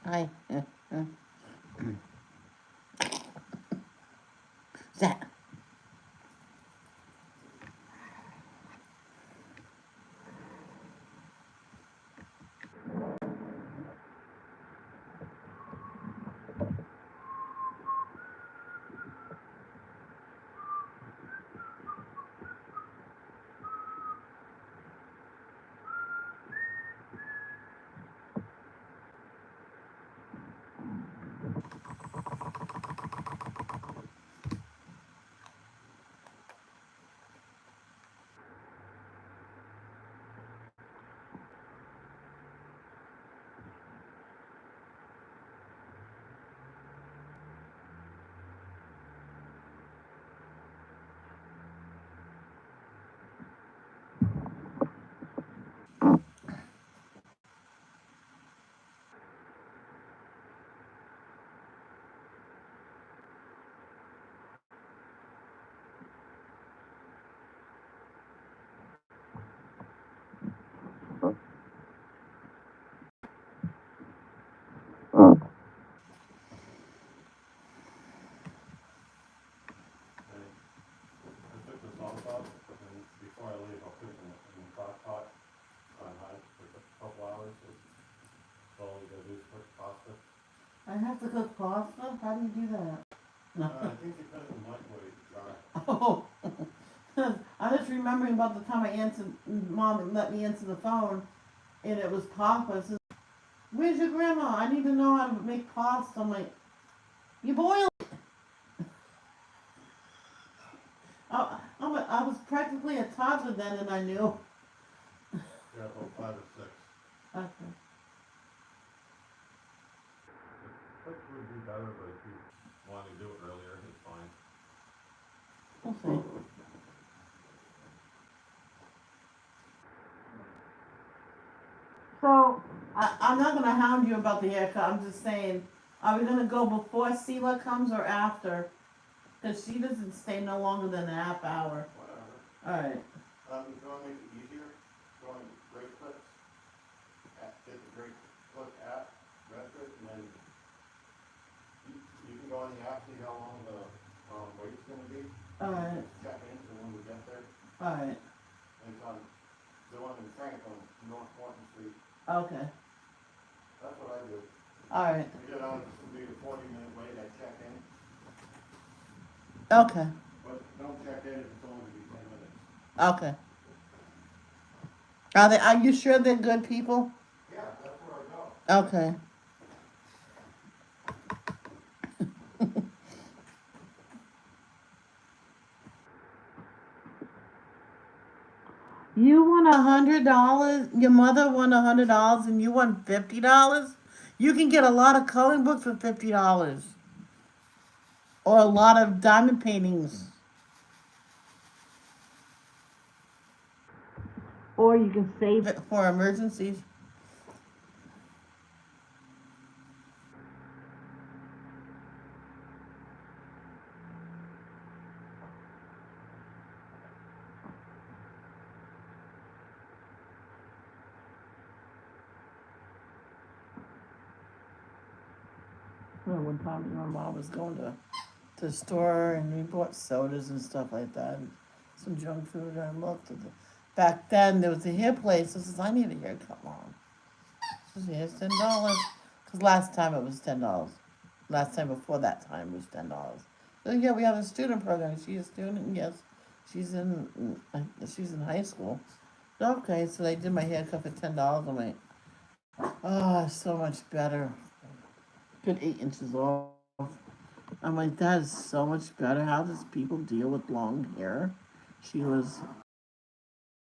S1: Hi. That. I have to cook pasta? How do you do that? No. I think you put it in the microwave to dry. Oh. I'm just remembering about the time I answered, Mom let me answer the phone, and it was Papa. Says, where's your grandma? I need to know how to make pasta. I'm like, you boil it. I was practically a toddler then, and I knew. Yeah, about 5 or 6. Okay. It would be better, but if you want to do it earlier, it's fine. We'll see. So, I'm not going to hound you about the haircut. I'm just saying, are we going to go before Sela comes or after? Because she doesn't stay no longer than a half hour. Whatever. Alright. Do you want to make it easier? Do you want to break clips? Get the break clip app, record, and All right. All right. Okay. All right. Okay. Okay. Are you sure they're good people? Okay. You won $100. Your mother won $100, and you won $50. You can get a lot of coloring books for $50, or a lot of diamond paintings, or you can save it for emergencies. Well, one time my mom was going to the store and we bought sodas and stuff like that, and some junk food. And I looked at the back then there was a hair place. I says, I need a haircut, mom. She says, here's $10. Because last time it was $10. Last time before that time was $10. So yeah, we have a student program. Is she a student? Yes. She's in she's in high school. Okay, so they did my haircut for $10. I'm like, oh, so much better. Good 8 inches off. I'm like, that is so much better. How does people deal with long hair? She was.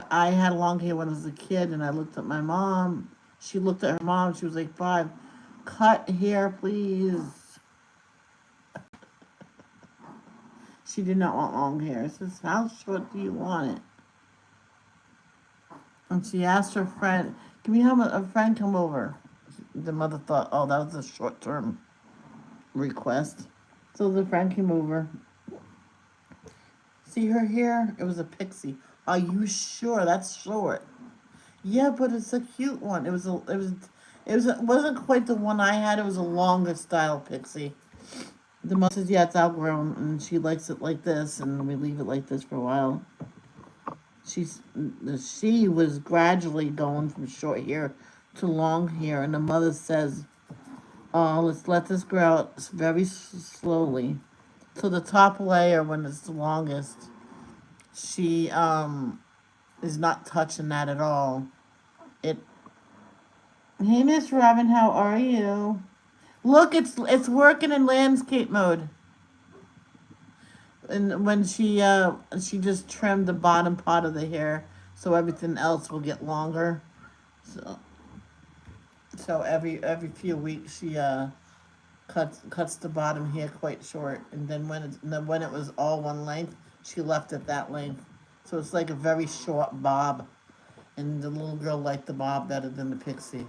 S1: I had long hair when I was a kid, and I looked at my mom. She looked at her mom. She was like 5. Cut hair, please. She did not want long hair. I says, how short do you want it? And she asked her friend, can we have a friend come over? The mother thought, oh, that was a short term request. So the friend came over. See her hair? It was a pixie. Are you sure that's short? Yeah, but it's a cute one. It wasn't quite the one I had. It was a longer style pixie. The mother says, yeah, it's outgrown, and she likes it like this, and we leave it like this for a while. She's she was gradually going from short hair to long hair, and the mother says, "Oh, let's let this grow out very slowly." So the top layer, when it's the longest, she is not touching that at all. It. Hey, Miss Robin, how are you? Look, it's working in landscape mode. And when she just trimmed the bottom part of the hair, so everything else will get longer. So every few weeks she cuts the bottom hair quite short, and then when it was all one length, she left it that length. So it's like a very short bob, and the little girl liked the bob better than the pixie.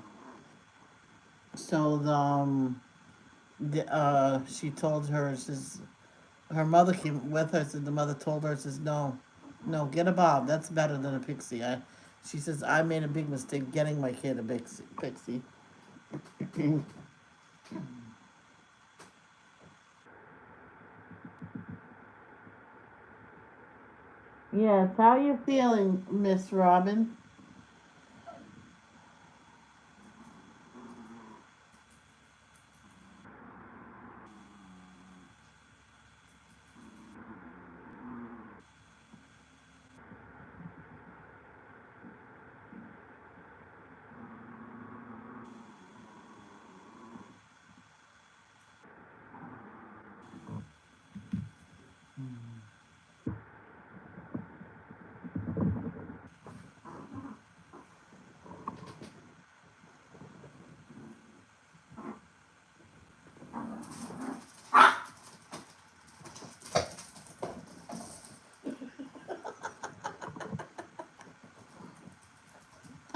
S1: So she told her, says her mother came with her. Said the mother told her, says no, no, get a bob. That's better than a pixie. She says I made a big mistake getting my kid a pixie. Yes, how you feeling, Miss Robin?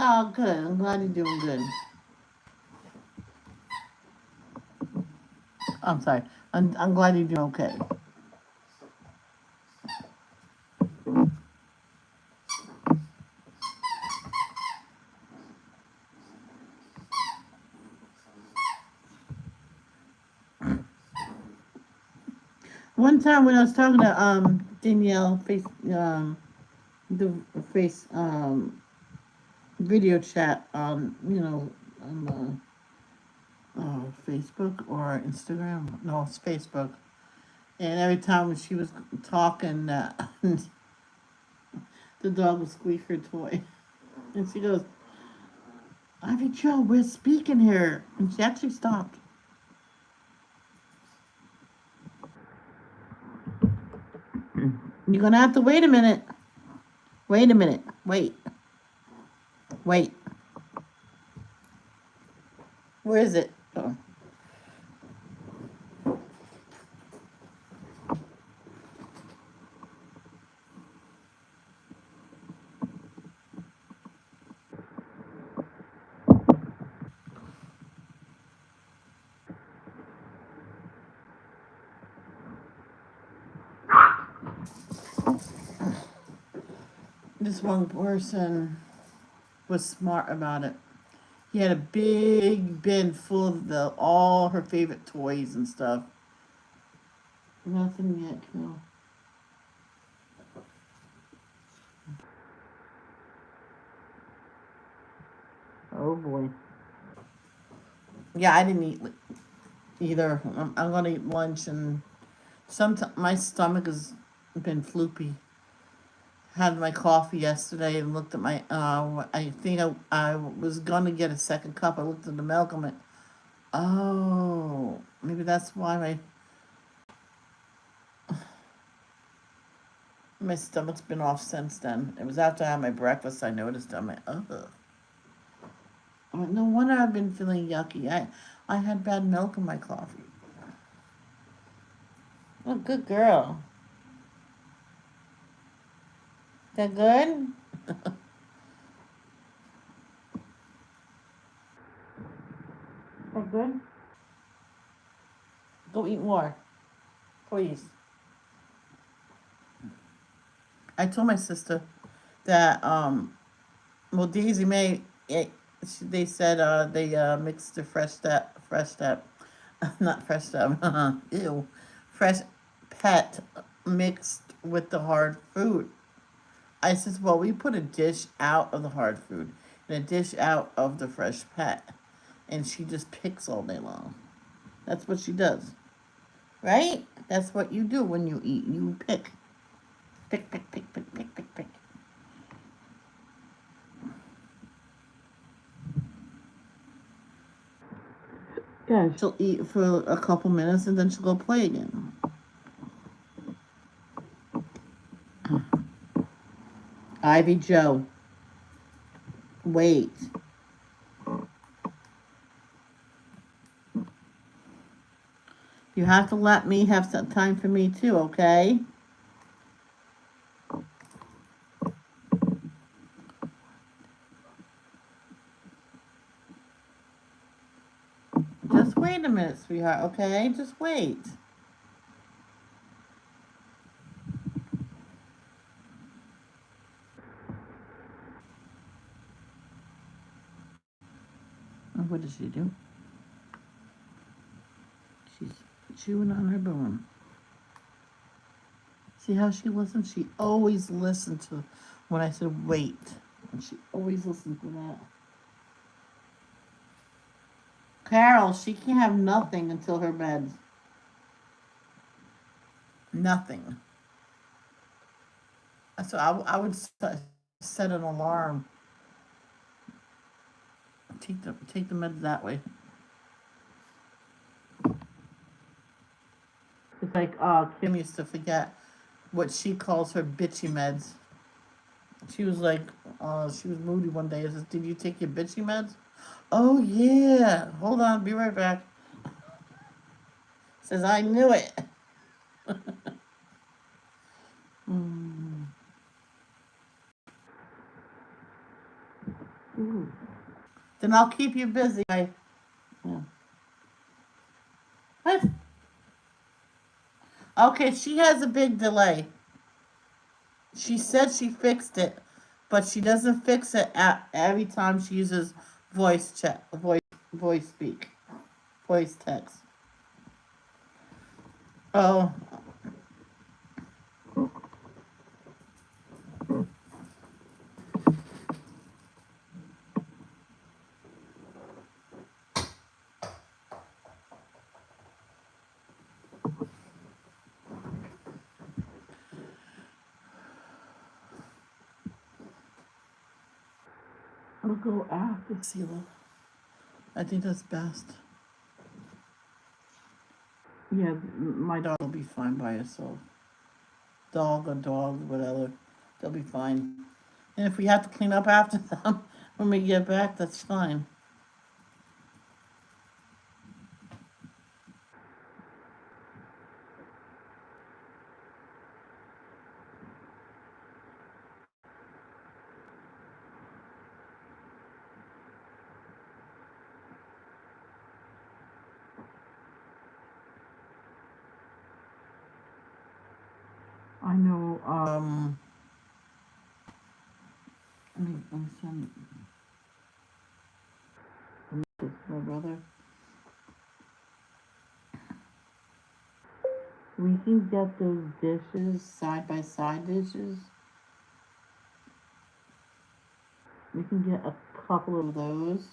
S1: Oh, good. I'm glad you're doing good. I'm sorry. I'm glad you're doing okay. One time when I was talking to Danielle the face video chat on Facebook or Instagram. No, it's Facebook. And every time she was talking, the dog would squeak her toy. And she goes, Ivy Joe, we're speaking here. And she actually stopped. You're going to have to wait a minute. Wait a minute. Wait. Wait. Where is it? Oh. This one person was smart about it. He had a big bin full of all her favorite toys and stuff. Nothing yet, Camille. Oh boy. Yeah, I didn't eat either. I'm gonna eat lunch, and sometimes my stomach has been floopy. Had my coffee yesterday and looked at my. I think I was gonna get a second cup. I looked at the milk. I'm like, oh, maybe that's why my stomach's been off since then. It was after I had my breakfast. I noticed. I'm like, ugh. I'm like, no wonder I've been feeling yucky. I had bad milk in my coffee. Oh, good girl. That good? That good? Go eat more, please. I told my sister that well, Daisy May, they said they mixed the fresh step, not fresh step, ew, fresh pet mixed with the hard food. I says, well, we put a dish out of the hard food and a dish out of the fresh pet, and she just picks all day long. That's what she does, right? That's what you do when you eat. You pick, pick, pick, pick, pick, pick, pick, pick. Yeah, she'll eat for a couple minutes and then she'll go play again. Ivy Joe, wait. You have to let me have some time for me too, okay? Just wait a minute, sweetheart, okay? Just wait. What does she do? She's chewing on her bone. See how she listens? She always listened to when I said wait. And she always listened to that. Carol, she can't have nothing until her bed. Nothing. So I would set an alarm. Take the meds that way. It's like Kim used to forget what she calls her bitchy meds. She was like, she was moody one day. I says, "Did you take your bitchy meds?" Oh yeah. Hold on, be right back. Says I knew it. Mm. Ooh. Then I'll keep you busy. Yeah. What? Okay, she has a big delay. She said she fixed it, but she doesn't fix it at every time she uses voice speak, voice text. Oh, I'll go after Sela. I think that's best. Yeah, my dog will be fine by herself. Dog or dogs, whatever. They'll be fine. And if we have to clean up after them when we get back, that's fine. I know, let me send this to my brother. We can get those dishes, side by side dishes. We can get a couple of those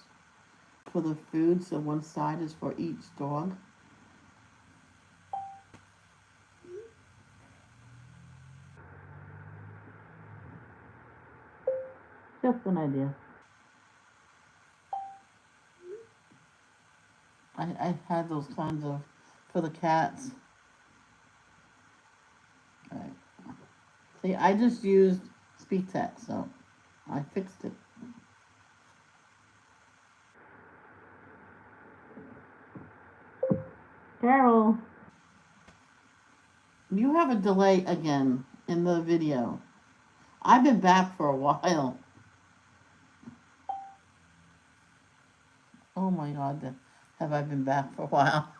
S1: for the food, so one side is for each dog. Just an idea. I had those kinds of for the cats. Alright. See, I just used speak text, so I fixed it. Carol, you have a delay again in the video. I've been back for a while. Oh my god, have I been back for a while?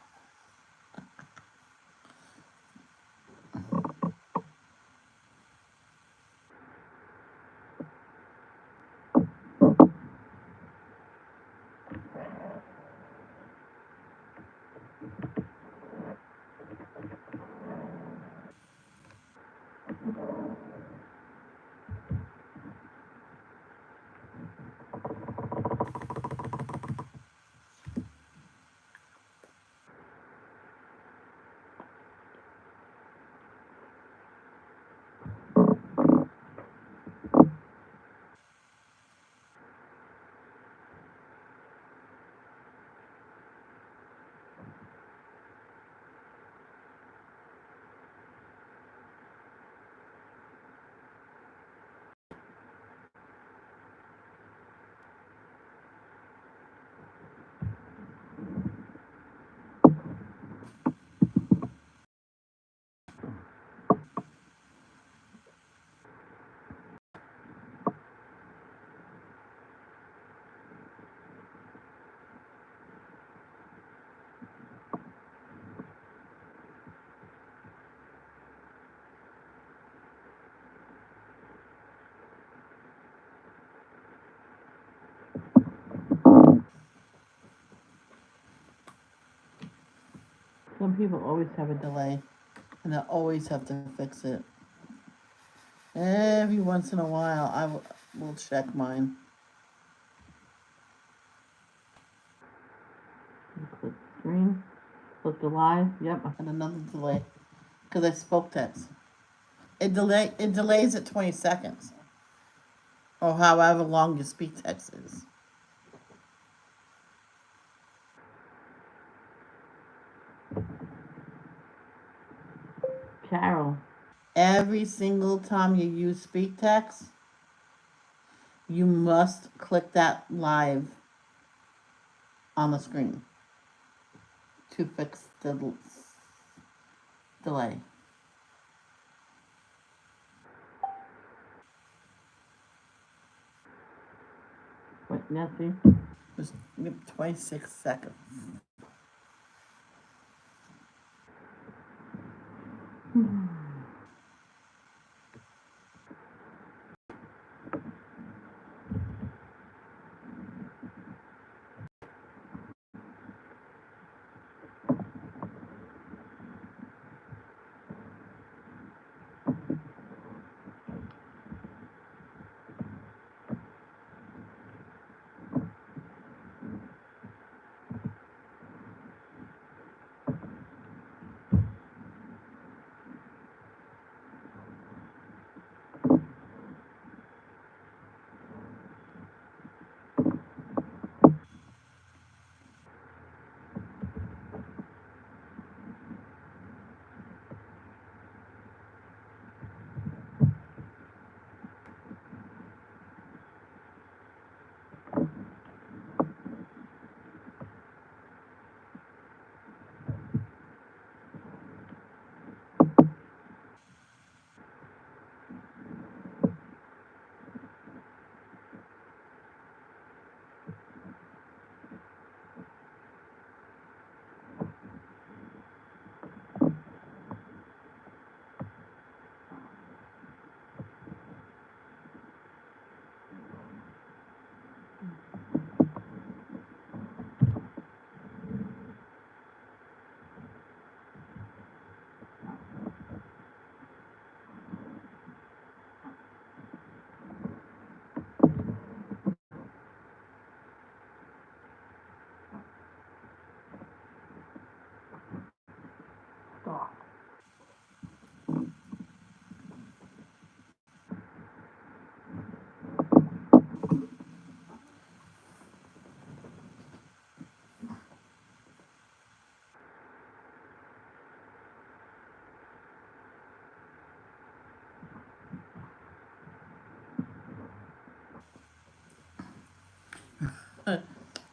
S1: Some people always have a delay, and I always have to fix it. Every once in a while, will check mine. Click screen, click the live. Yep, I had another delay because I spoke text. It delays at 20 seconds, or however long your speak text is. Carol, every single time you use speak text, you must click that live on the screen to fix the delay. Wait, Nancy, just 26 seconds.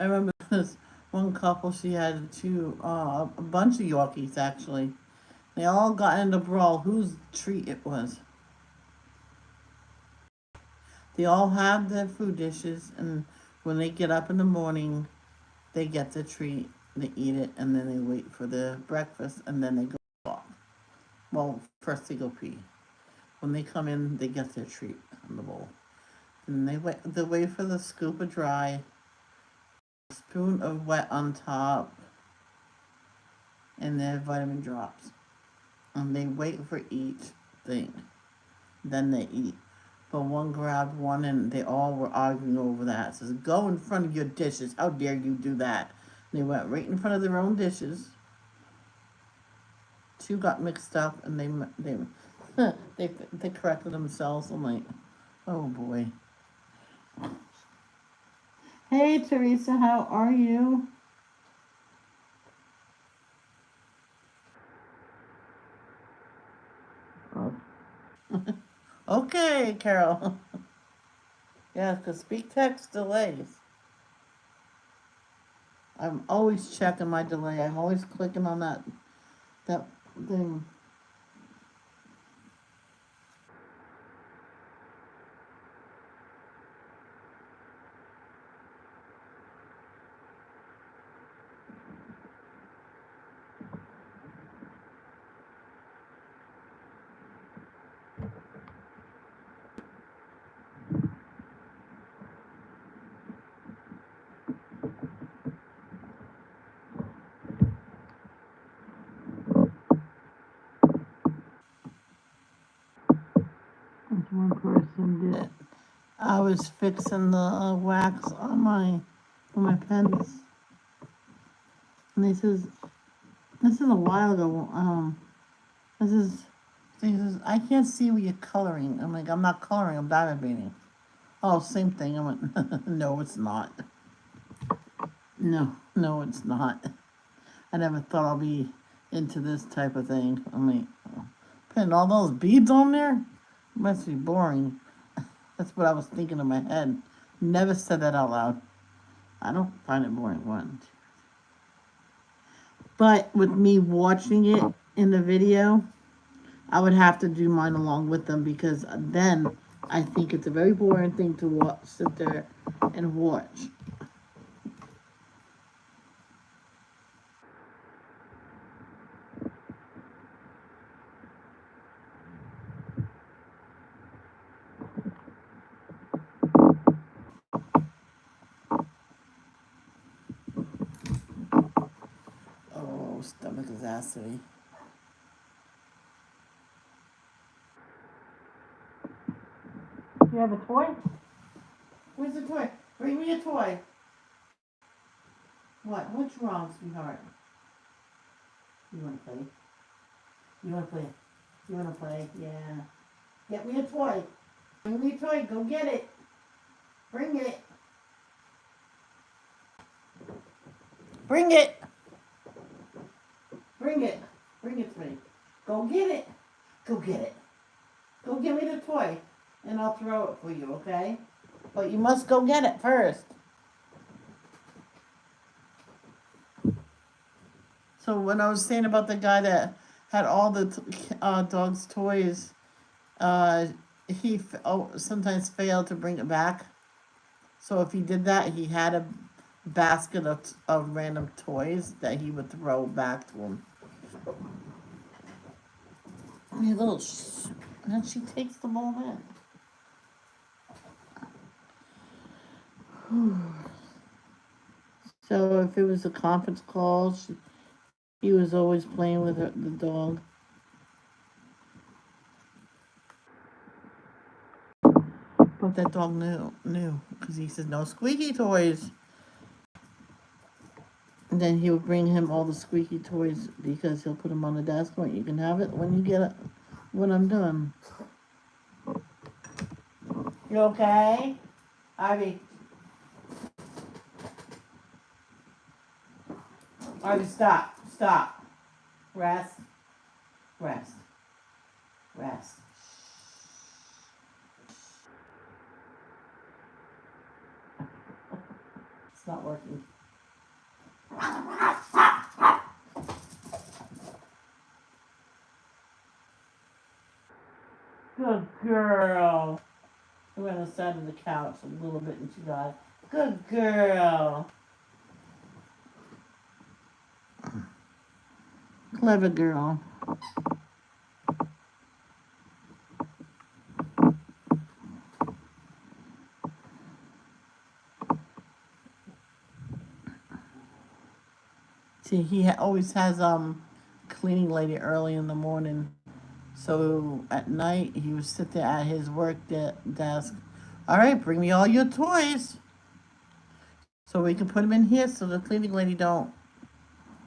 S1: I remember this one couple, she had a bunch of Yorkies actually. They all got in a brawl whose treat it was. They all have their food dishes, and when they get up in the morning, they get the treat, they eat it, and then they wait for the breakfast, and then they go off. Well, first they go pee. When they come in, they get their treat in the bowl. And they wait for the scoop of dry, spoon of wet on top, and their vitamin drops. And they wait for each thing. Then they eat. But one grabbed one and they all were arguing over that. It says, go in front of your dishes. How dare you do that? And they went right in front of their own dishes. Two got mixed up and they corrected themselves. I'm like, oh boy. Hey Teresa, how are you? Oh. Okay, Carol. Yeah, because speak text delays. I'm always checking my delay. I'm always clicking on that thing. One person did. I was fixing the wax on my pens, and this is a while ago. This is he says I can't see what you're coloring. I'm like, I'm not coloring. I'm diamond painting. Oh, same thing. I went, no, it's not. No, no, it's not. I never thought I'll be into this type of thing. I mean, putting all those beads on there must be boring. That's what I was thinking in my head. Never said that out loud. I don't find it boring. One. But with me watching it in the video, I would have to do mine along with them because then I think it's a very boring thing to sit there and watch. Oh, stomach is acidy. You have a toy? Where's the toy? Bring me a toy. What? What's wrong, sweetheart? You want to play? You want to play? You want to play? Yeah. Get me a toy. Bring me a toy. Go get it. Bring it. Bring it. Bring it. Bring it to me. Go get it. Go get it. Go get me the toy, and I'll throw it for you, okay? But you must go get it first. So when I was saying about the guy that had all the dog's toys, uh, he sometimes failed to bring it back. So if he did that, he had a basket of random toys that he would throw back to him. A little, and then she takes them all in. So if it was a conference call, he was always playing with the dog. But that dog knew, because he said no squeaky toys. And then he would bring him all the squeaky toys because he'll put them on the desk. Point, you can have it when you get it. When I'm done. You okay, Ivy? Ivy, stop, stop. Rest, rest, rest. It's not working. Good girl. I went on the side of the couch a little bit and she got it. Good girl. Clever girl. See, he always has cleaning lady early in the morning. So at night he would sit there at his work desk. All right, bring me all your toys so we can put them in here so the cleaning lady don't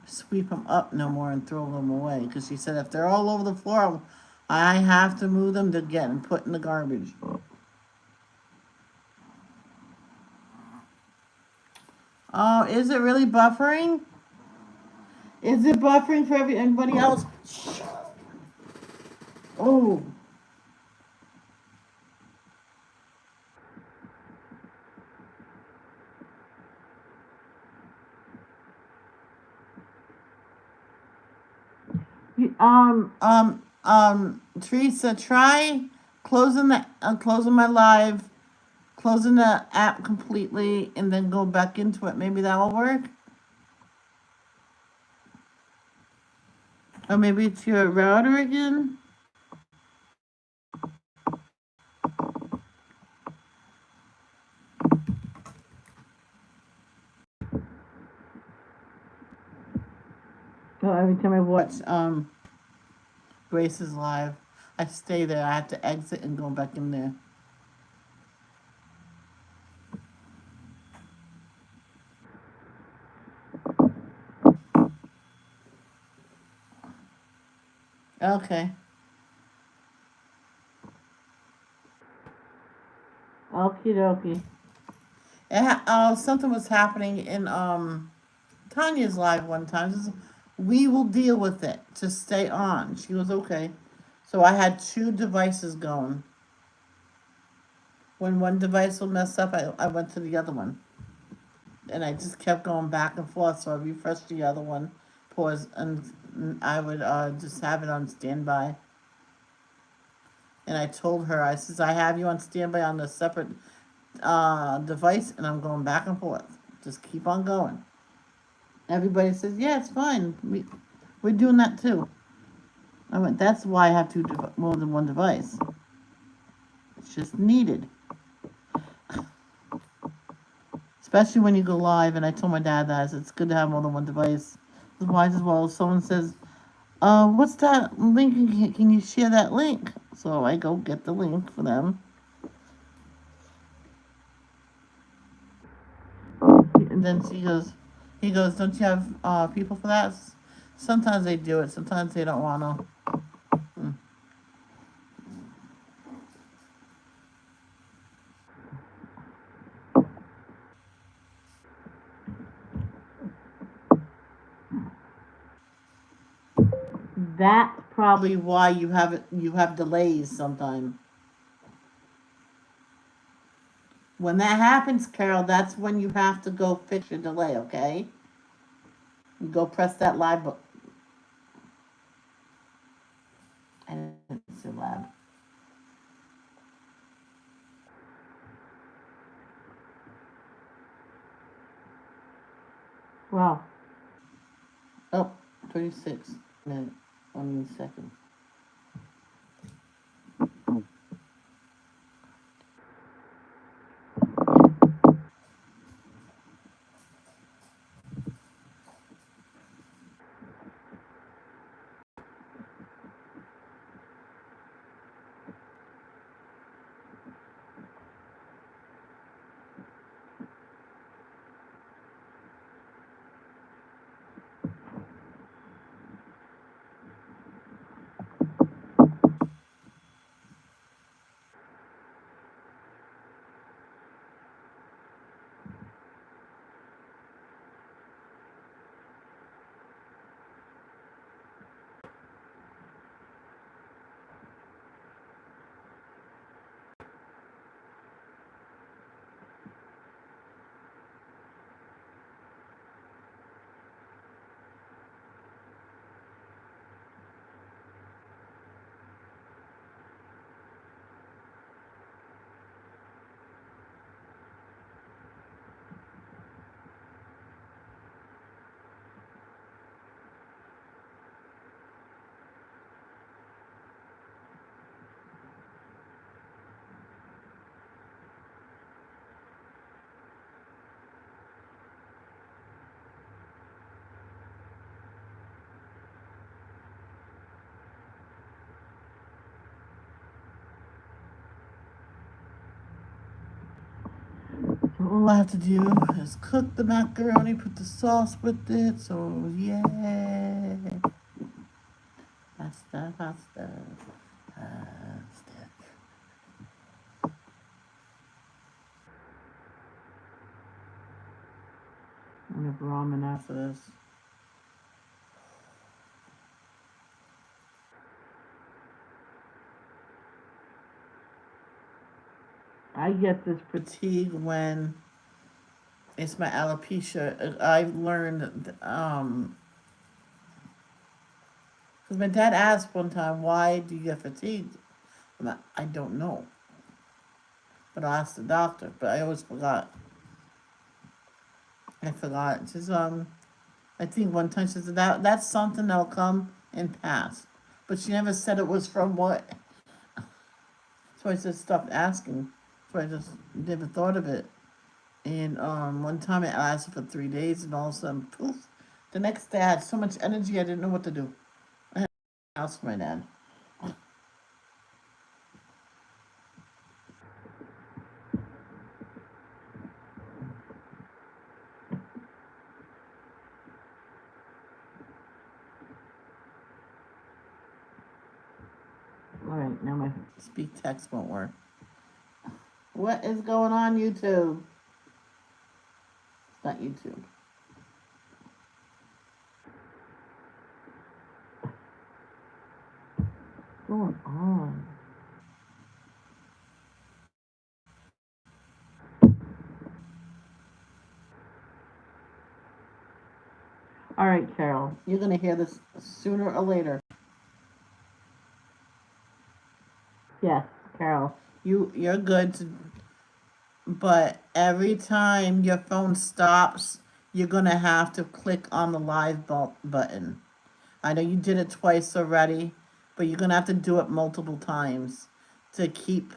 S1: sweep them up no more and throw them away. Because she said if they're all over the floor, I have to move them to get and put in the garbage. Oh, is it really buffering? Is it buffering for anybody else? Oh. Teresa, try closing my live, closing the app completely, and then go back into it. Maybe that will work. Or maybe it's your router again. Oh, every time I watch Grace's live, I stay there. I have to exit and go back in there. Okay. Okie dokie. Something was happening in Tanya's live one time. We will deal with it. Just stay on. She was okay. So I had two devices going. When one device would mess up, I went to the other one. And I just kept going back and forth. So I refreshed the other one, pause, and I would just have it on standby. And I told her, I says, I have you on standby on a separate device, and I'm going back and forth. Just keep on going. Everybody says, yeah, it's fine. We're doing that too. I went, that's why I have more than one device. It's just needed. Especially when you go live, and I told my dad that. I said, it's good to have more than one device. Otherwise, as well, someone says, what's that link? Can you share that link? So I go get the link for them. And then he goes, don't you have people for that? Sometimes they do it. Sometimes they don't want to. That's probably why you have delays sometimes. When that happens, Carol, that's when you have to go fix your delay, okay? You go press that live button. And it's your lab. Wow. Oh, 36 minutes. 1 second. all I have to do is cook the macaroni, put the sauce with it. So yay! Pasta, pasta, pasta. I'm gonna have ramen after this. I get this fatigue when it's my alopecia. I've learned, because my dad asked one time, why do you get fatigued? I don't know. But I'll ask the doctor. But I always forgot. I forgot. Just, I think one time she said that's something that'll come and pass. But she never said it was from what. So I just stopped asking. So I just never thought of it. And one time it lasted for 3 days, and all of a sudden, poof. The next day I had so much energy I didn't know what to do. I had to ask my dad. All right, now my speak text won't work. What is going on, YouTube? It's not YouTube. What's going on? All right, Carol, you're gonna hear this sooner or later. Yes, Carol, you're good to, but every time your phone stops, you're gonna have to click on the live button. I know you did it twice already, but you're gonna have to do it multiple times to keep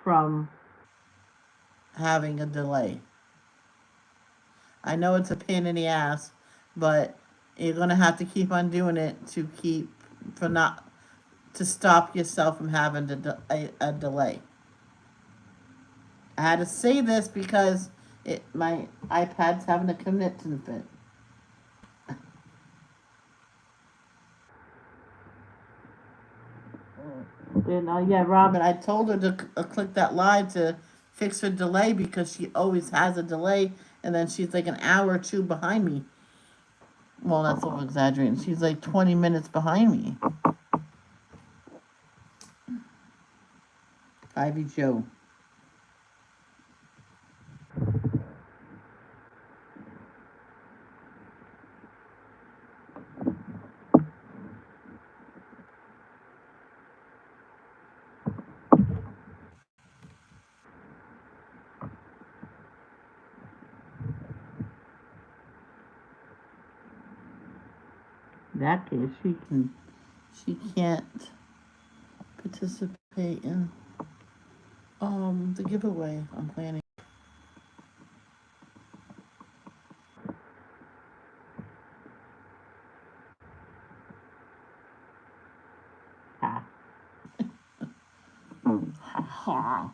S1: from having a delay. I know it's a pain in the ass, but you're gonna have to keep on doing it to keep for not to stop yourself from having a delay. I had to say this because my iPad's having a connecting fit. And yeah, Robin, I told her to click that live to fix her delay because she always has a delay, and then she's like an hour or two behind me. Well, that's over exaggerating. She's like 20 minutes behind me. Ivy Joe. In that case, she can't participate in the giveaway I'm planning. Ha. Ha.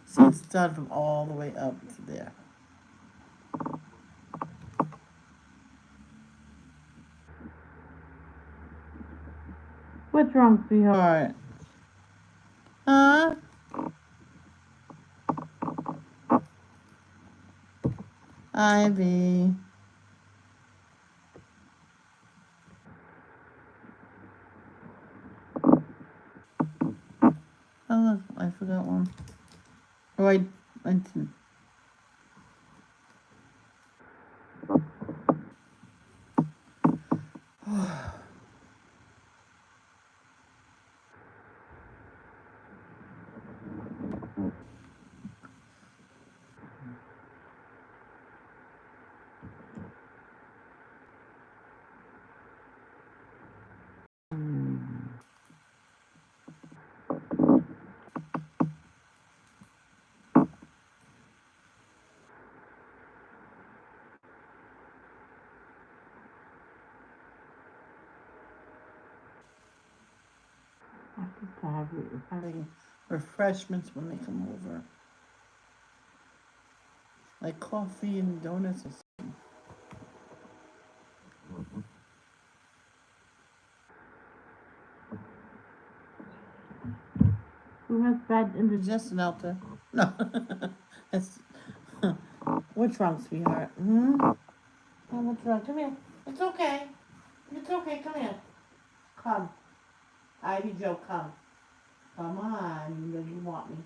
S1: See, it's done from all the way up to there. What's wrong, sweetheart? Huh? Ivy. Oh, look, I forgot one. Oh, I didn't. having refreshments when they come over, like coffee and donuts or something. Who has bad indigestion out there? No, that's what's wrong, sweetheart? Hmm. Oh, what's wrong? Come here. It's okay. It's okay. Come here. Come, Ivy Joe. Come. Come on. You know you want me.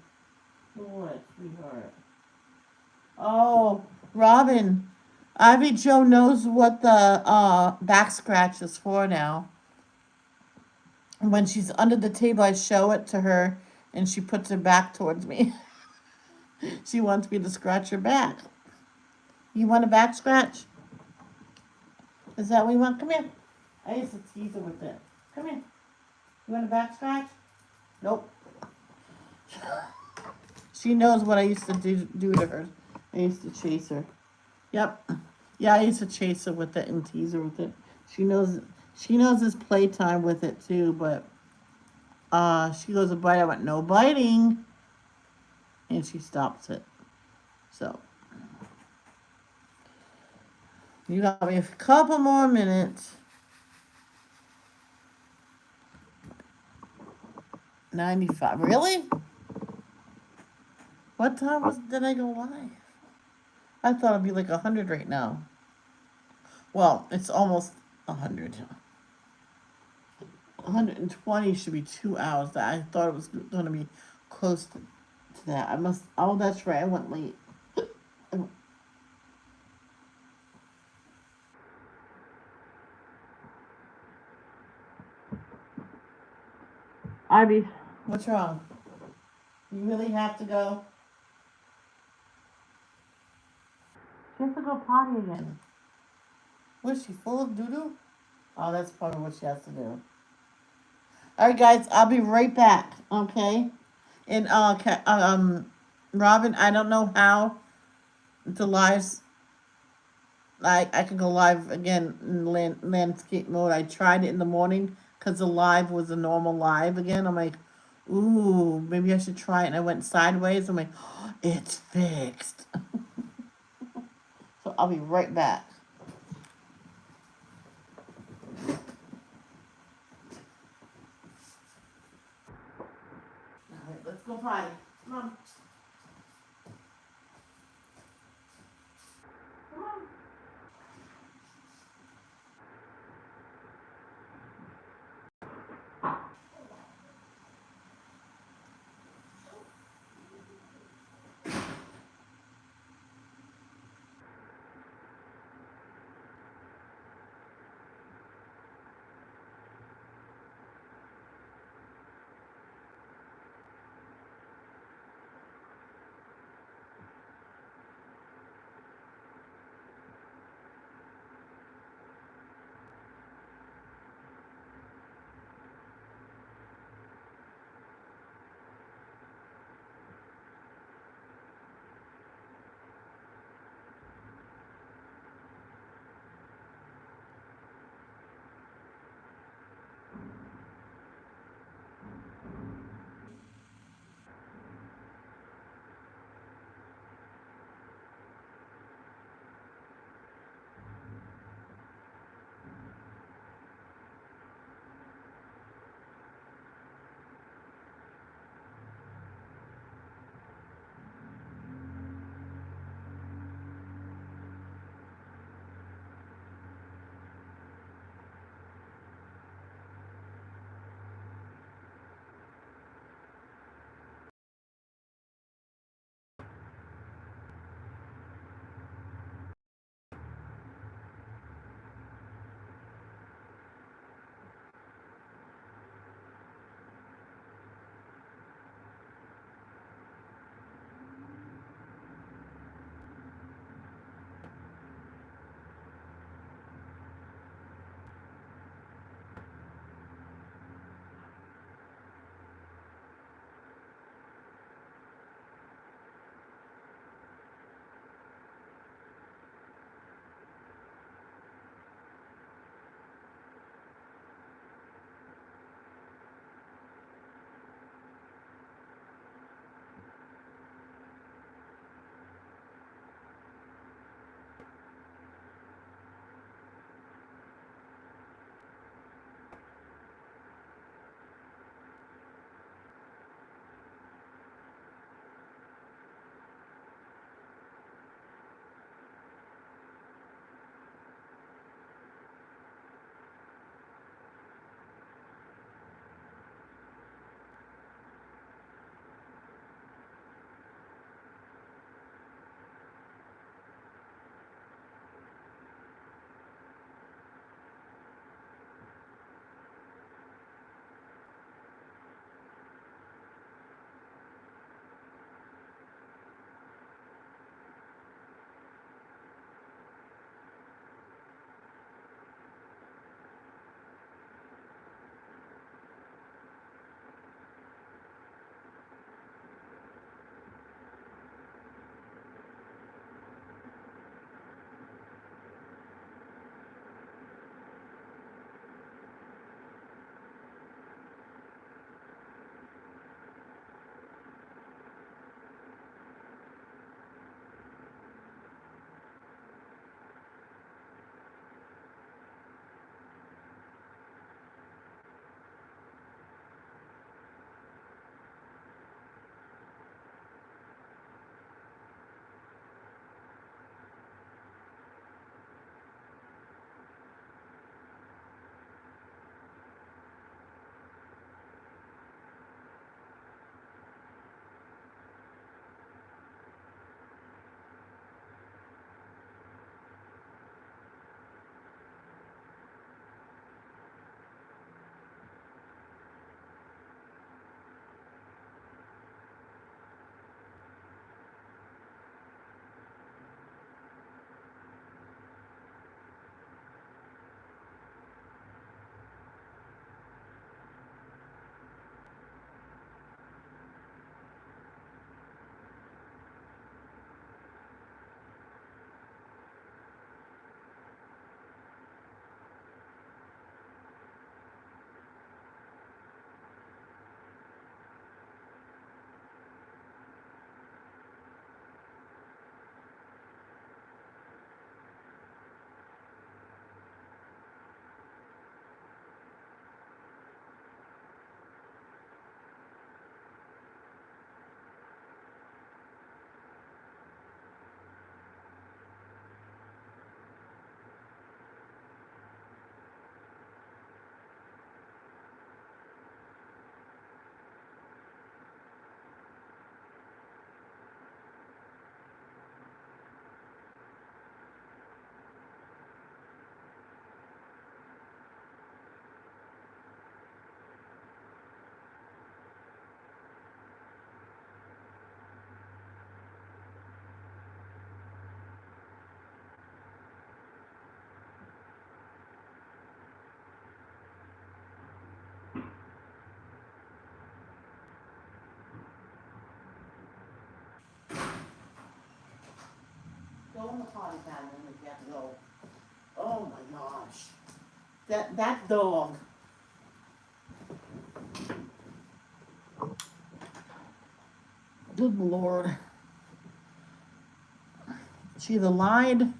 S1: What, sweetheart? Oh, Robin. Ivy Joe knows what the back scratch is for now. When she's under the table, I show it to her, and she puts her back towards me. She wants me to scratch her back. You want a back scratch? Is that what you want? Come here. I used to tease her with it. Come here. You want a back scratch? Nope. She knows what I used to do to her. I used to chase her. Yep. Yeah, I used to chase her with it and tease her with it. She knows. She knows it's playtime with it too. But she goes to bite. I went no biting, and she stops it. So you got me a couple more minutes. 95. Really? What time did I go live? I thought it'd be like 100 right now. Well, it's almost 100. 120 should be 2 hours. I thought it was going to be close to that. I must. Oh, that's right. I went late. Ivy, what's wrong? You really have to go? She has to go potty again. Was she full of doo doo? Oh, that's probably what she has to do. All right, guys. I'll be right back. Okay. And Robin, I don't know how the lives. I could go live again in landscape mode. I tried it in the morning because the live was a normal live again. I'm like, ooh, maybe I should try it. And I went sideways. I'm like, oh, it's fixed. So I'll be right back. All right, let's go potty. Come on. Come on. Go in the potty pad and then you have to go. Oh my gosh. That dog. Good Lord. She either lied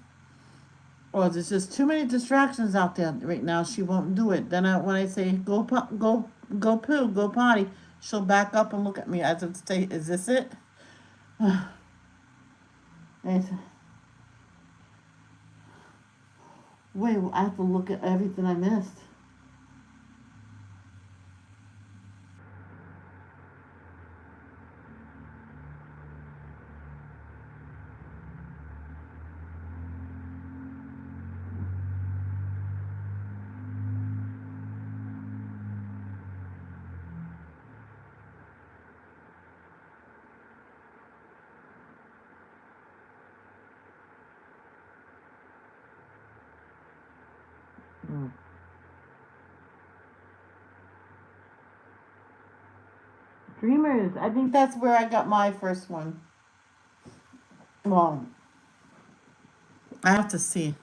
S1: or there's just too many distractions out there right now. She won't do it. Then when I say go poo, go potty, she'll back up and look at me as if to say, "Is this it?" And wait, I have to look at everything I missed. Mm. Dreamers. I think that's where I got my first one. Well, I have to see.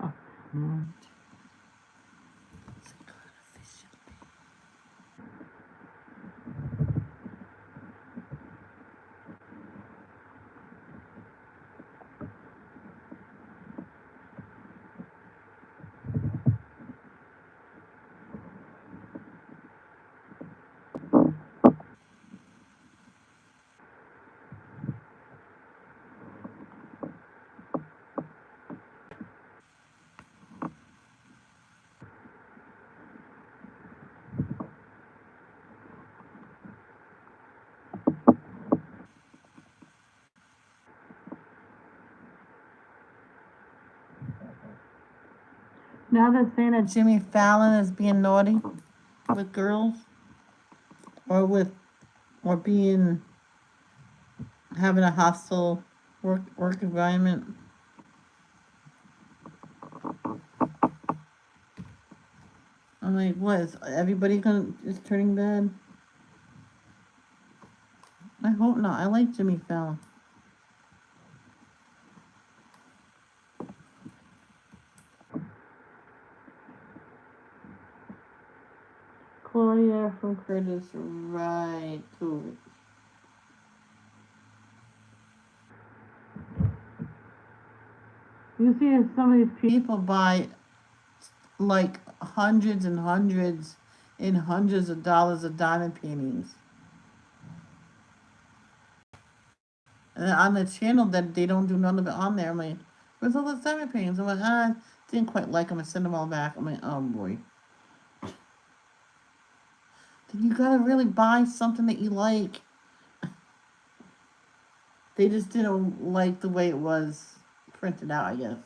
S1: Oh, mm. Now they're saying that Jimmy Fallon is being naughty with girls, or with, or being having a hostile work environment. I'm like, what is everybody gonna is turning bad? I hope not. I like Jimmy Fallon. Claudia from Curtis, right? Cool. You see, some of these people buy like hundreds and hundreds and hundreds of dollars of diamond paintings. And on the channel that they don't do none of it on there. I'm like, where's all the diamond paintings? I'm like, didn't quite like them. I send them all back. I'm like, oh boy. Then you gotta really buy something that you like. They just didn't like the way it was printed out, I guess.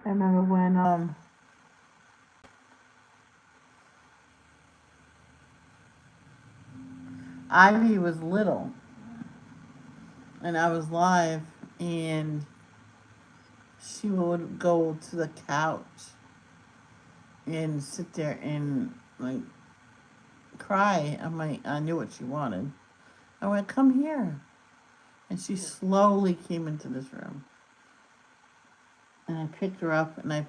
S1: I remember when Ivy was little and I was live and she would go to the couch and sit there and like cry. I'm like, I knew what she wanted. I went, come here. And she slowly came into this room. And I picked her up and I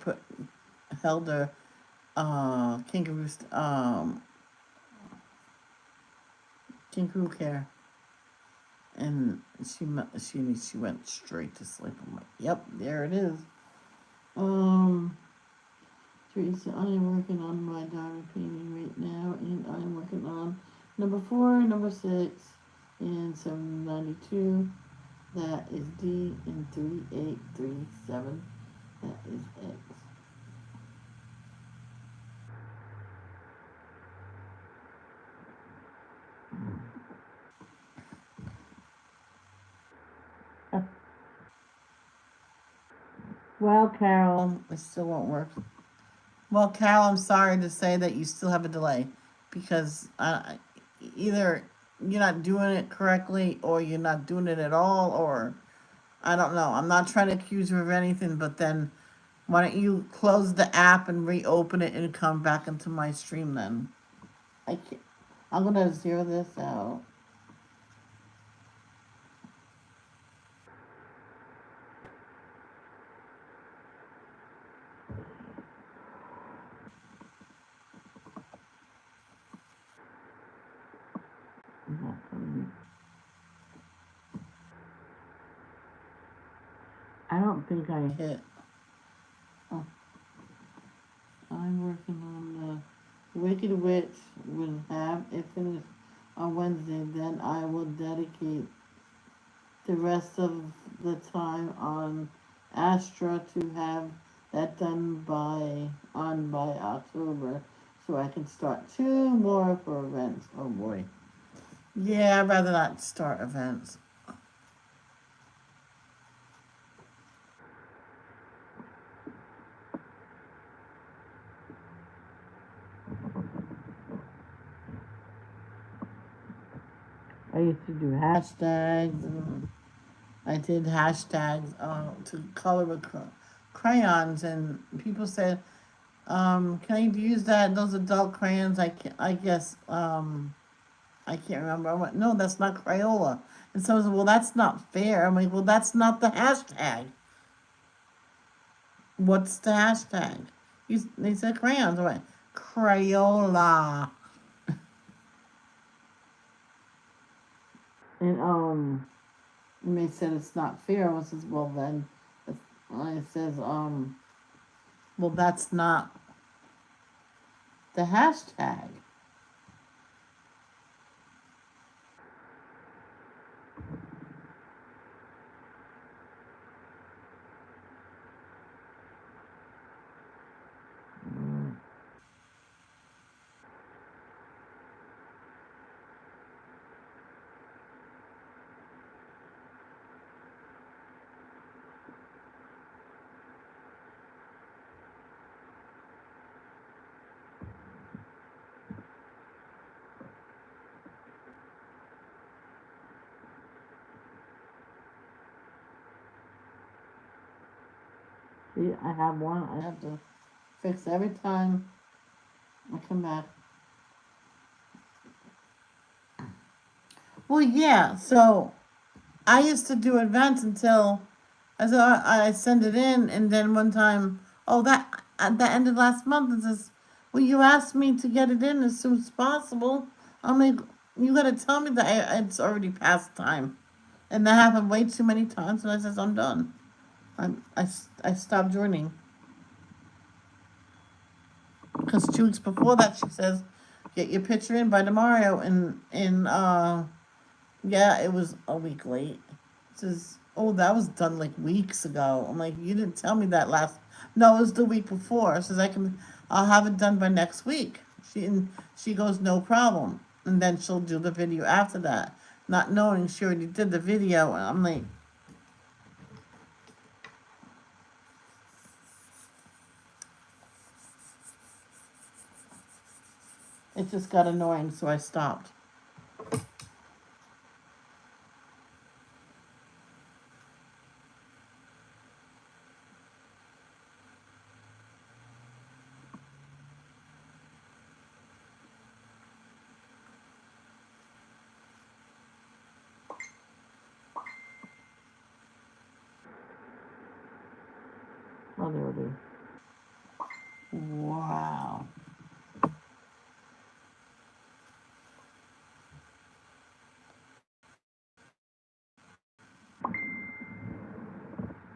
S1: held her kangaroo care. And she went straight to sleep. I'm like, yep, there it is. Teresa, I am working on my diary painting right now, and I am working on number 4, number 6, and 792. That is D, and 3837. That is X. Well, Carol, it still won't work. Well, Carol, I'm sorry to say that you still have a delay because either you're not doing it correctly or you're not doing it at all, or I don't know. I'm not trying to accuse you of anything, but then why don't you close the app and reopen it and come back into my stream then? I can't. I'm gonna zero this out. I don't think I hit. Oh, I'm working on the Wicked Witch. Will have it finished on Wednesday. Then I will dedicate the rest of the time on Astra to have that done by October, so I can start 2 more for events. Oh boy. Yeah, I'd rather not start events. I used to do hashtags. And I did hashtags to color with crayons, and people said, "Can I use those adult crayons?" I guess I can't remember. I went, "No, that's not Crayola." And someone said, "Well, that's not fair." I'm like, "Well, that's not the hashtag. What's the hashtag?" They said crayons. I went, Crayola. And they said it's not fair. I says, well then, it says well that's not the hashtag. See, I have one. I have to fix every time I come back. Well, yeah. So I used to do events until I send it in, and then one time, oh, that at the end of last month, it says, "Well, you asked me to get it in as soon as possible." I'm like, "You gotta tell me that it's already past time," and that happened way too many times. And I says, "I'm done. I stopped joining." Because 2 weeks before that, she says, "Get your picture in by tomorrow," and yeah, it was a week late. It says, "Oh, that was done like weeks ago." I'm like, "You didn't tell me that last." No, it was the week before. It says, I'll have it done by next week." She goes, "No problem," and then she'll do the video after that, not knowing she already did the video. And I'm like, it just got annoying, so I stopped. Oh, there it is. Wow.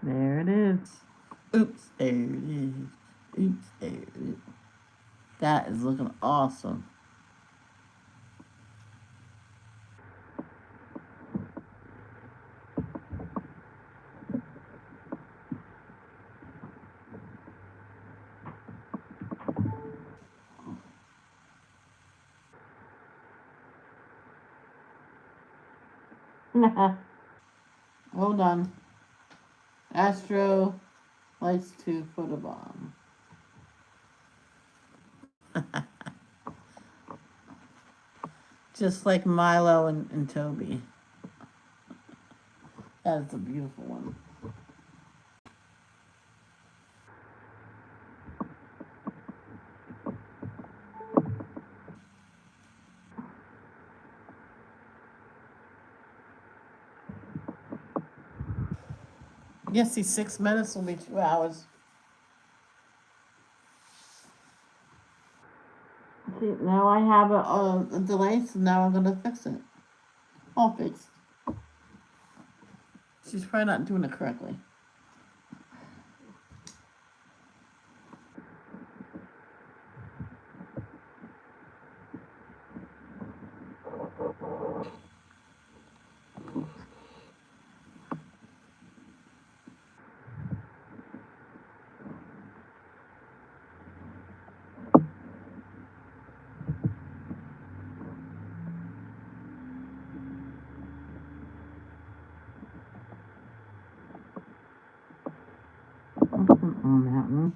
S1: There it is. Oops, there it is. Oops, there it is. That is looking awesome. Hold on. Astro likes to photobomb. Just like Milo and Toby. That is a beautiful one. Yes, these 6 minutes will be 2 hours. See, now I have a delay, so now I'm gonna fix it. All fixed. She's probably not doing it correctly. On that one.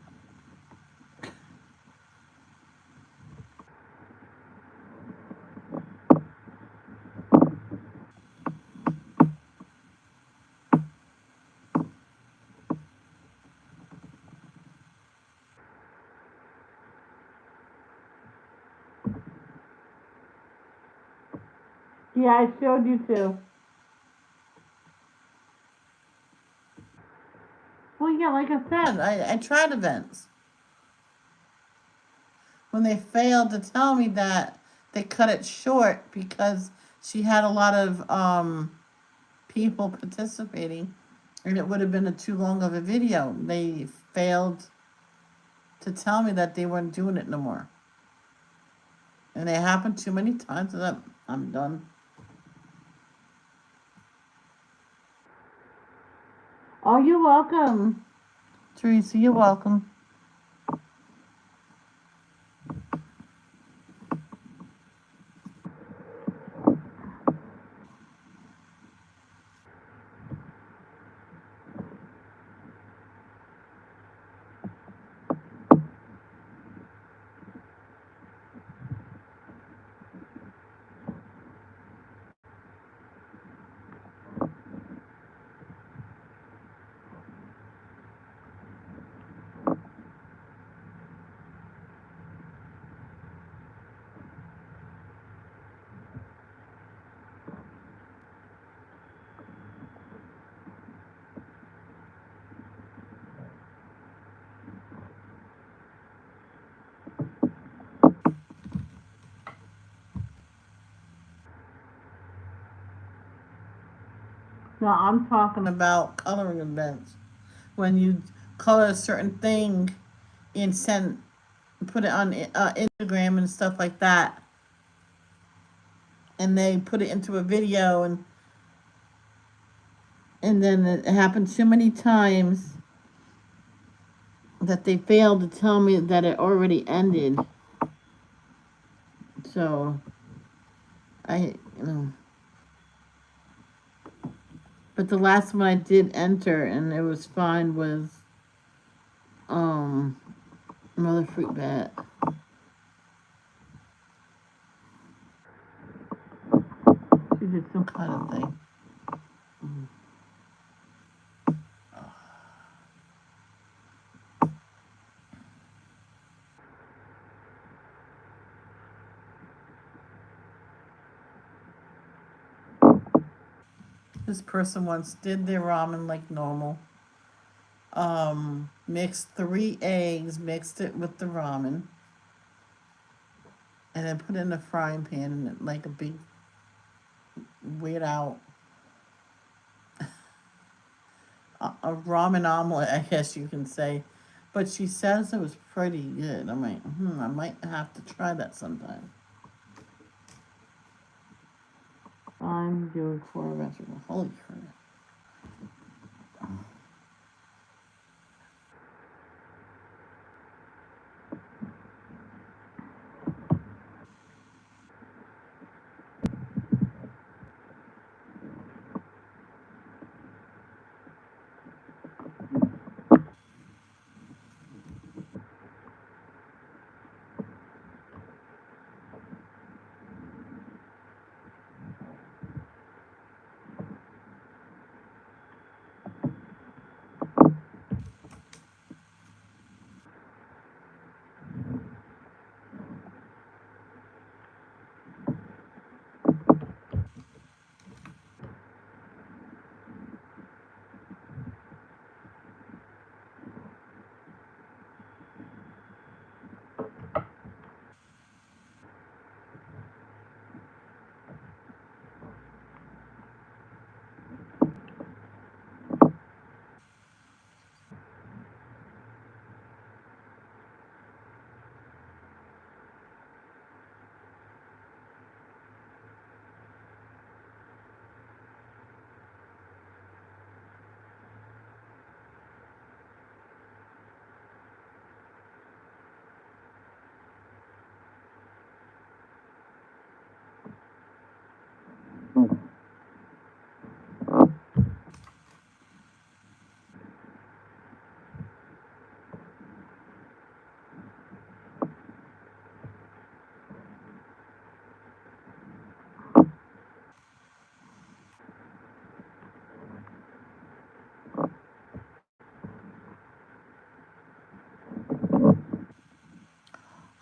S1: Yeah, I showed you too. Well, yeah, like I said, I tried events. When they failed to tell me that, they cut it short because she had a lot of people participating, and it would have been too long of a video. They failed to tell me that they weren't doing it no more. And it happened too many times that I'm done. Oh, you're welcome. Teresa, you're welcome. No, I'm talking about coloring events. When you color a certain thing and put it on Instagram and stuff like that, and they put it into a video, and then it happened so many times that they failed to tell me that it already ended. So I. But the last one I did enter and it was fine was um Mother Fruit Bat. She did some kind of thing. This person once did their ramen like normal. Mixed 3 eggs, mixed it with the ramen, and then put it in a frying pan and like a big weird out a ramen omelet, I guess you can say. But she says it was pretty good. I'm like, I might have to try that sometime. I'm doing quarter vegetable. Holy crap.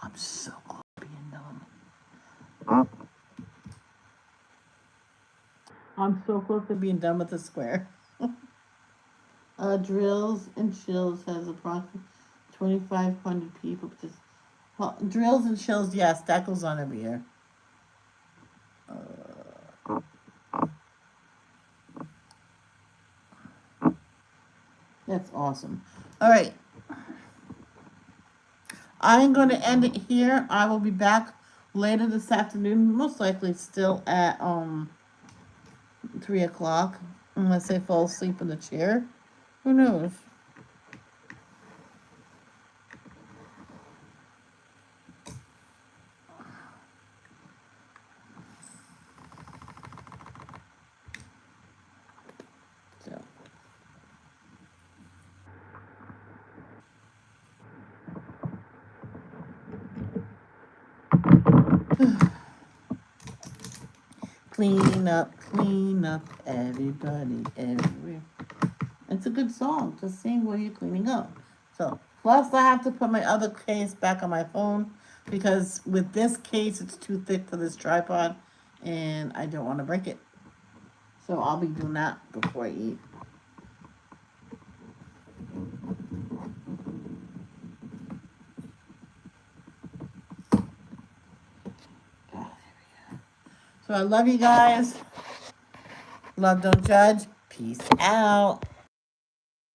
S1: I'm so close to being done. I'm so close to being done with the square. Drills and Chills has approximately 2,500 people. Drills and Chills, yes, that goes on every year. That's awesome. All right. I'm going to end it here. I will be back later this afternoon, most likely still at 3 o'clock, unless I fall asleep in the chair. Who knows? So. Clean up, everybody, everywhere. It's a good song to sing while you're cleaning up. So, plus I have to put my other case back on my phone because with this case it's too thick for this tripod and I don't want to break it. So I'll be doing that before I eat. So I love you guys. Love, don't judge. Peace out.